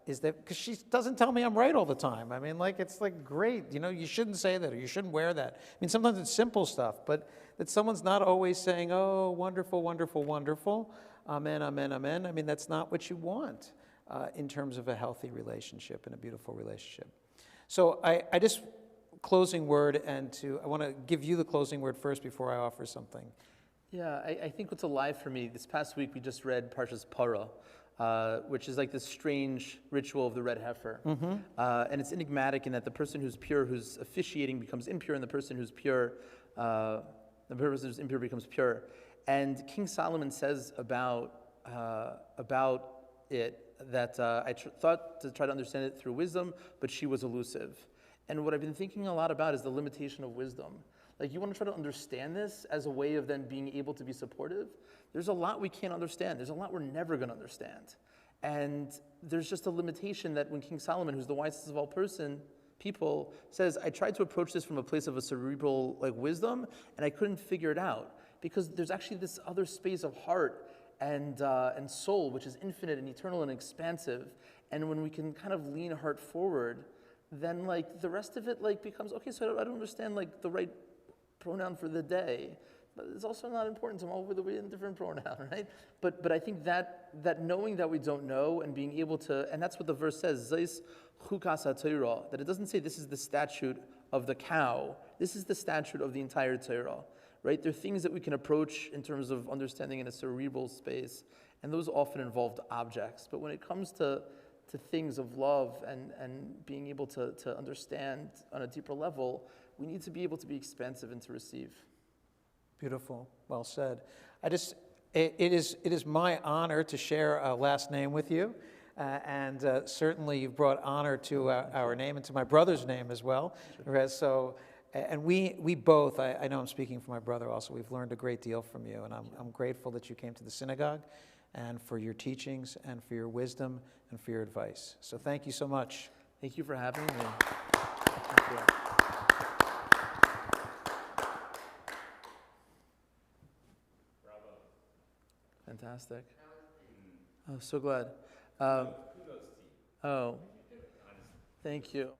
is that because she doesn't tell me I'm right all the time. I mean, like, it's like, great, you shouldn't say that, or you shouldn't wear that. I mean, sometimes it's simple stuff, but that someone's not always saying, oh, wonderful, wonderful, wonderful, amen, amen, amen. I mean, that's not what you want in terms of a healthy relationship and a beautiful relationship. So I just, closing word, I want to give you the closing word first before I offer something. Yeah, I think what's alive for me, this past week we just read Parshas Parah, which is like this strange ritual of the red heifer. Mm-hmm. And it's enigmatic in that the person who's pure, who's officiating, becomes impure, and the person who's pure, becomes pure. And King Solomon says about it that I thought to try to understand it through wisdom, but she was elusive. And what I've been thinking a lot about is the limitation of wisdom. Like, you want to try to understand this as a way of then being able to be supportive. There's a lot we can't understand. There's a lot we're never going to understand. And there's just a limitation that when King Solomon, who's the wisest of all people, says, I tried to approach this from a place of a cerebral wisdom, and I couldn't figure it out. Because there's actually this other space of heart and soul, which is infinite and eternal and expansive. And when we can kind of lean heart forward, then the rest of it becomes, okay, so I don't understand the right pronoun for the day. But it's also not important to them all with a different pronoun, right? But I think that knowing that we don't know and being able to, and that's what the verse says, Zais chukas haTorah, that it doesn't say this is the statute of the cow, this is the statute of the entire Torah, right? There are things that we can approach in terms of understanding in a cerebral space, and those often involve objects. But when it comes to things of love and being able to understand on a deeper level, we need to be able to be expansive and to receive. Beautiful. Well said. It is my honor to share a last name with you, and certainly you've brought honor to our name and to my brother's name as well. Sure. So, and we both, I know I'm speaking for my brother also, we've learned a great deal from you, and I'm grateful that you came to the synagogue and for your teachings and for your wisdom and for your advice. So thank you so much. Thank you for having me. Thank you. Fantastic. Oh, so glad. Oh, thank you.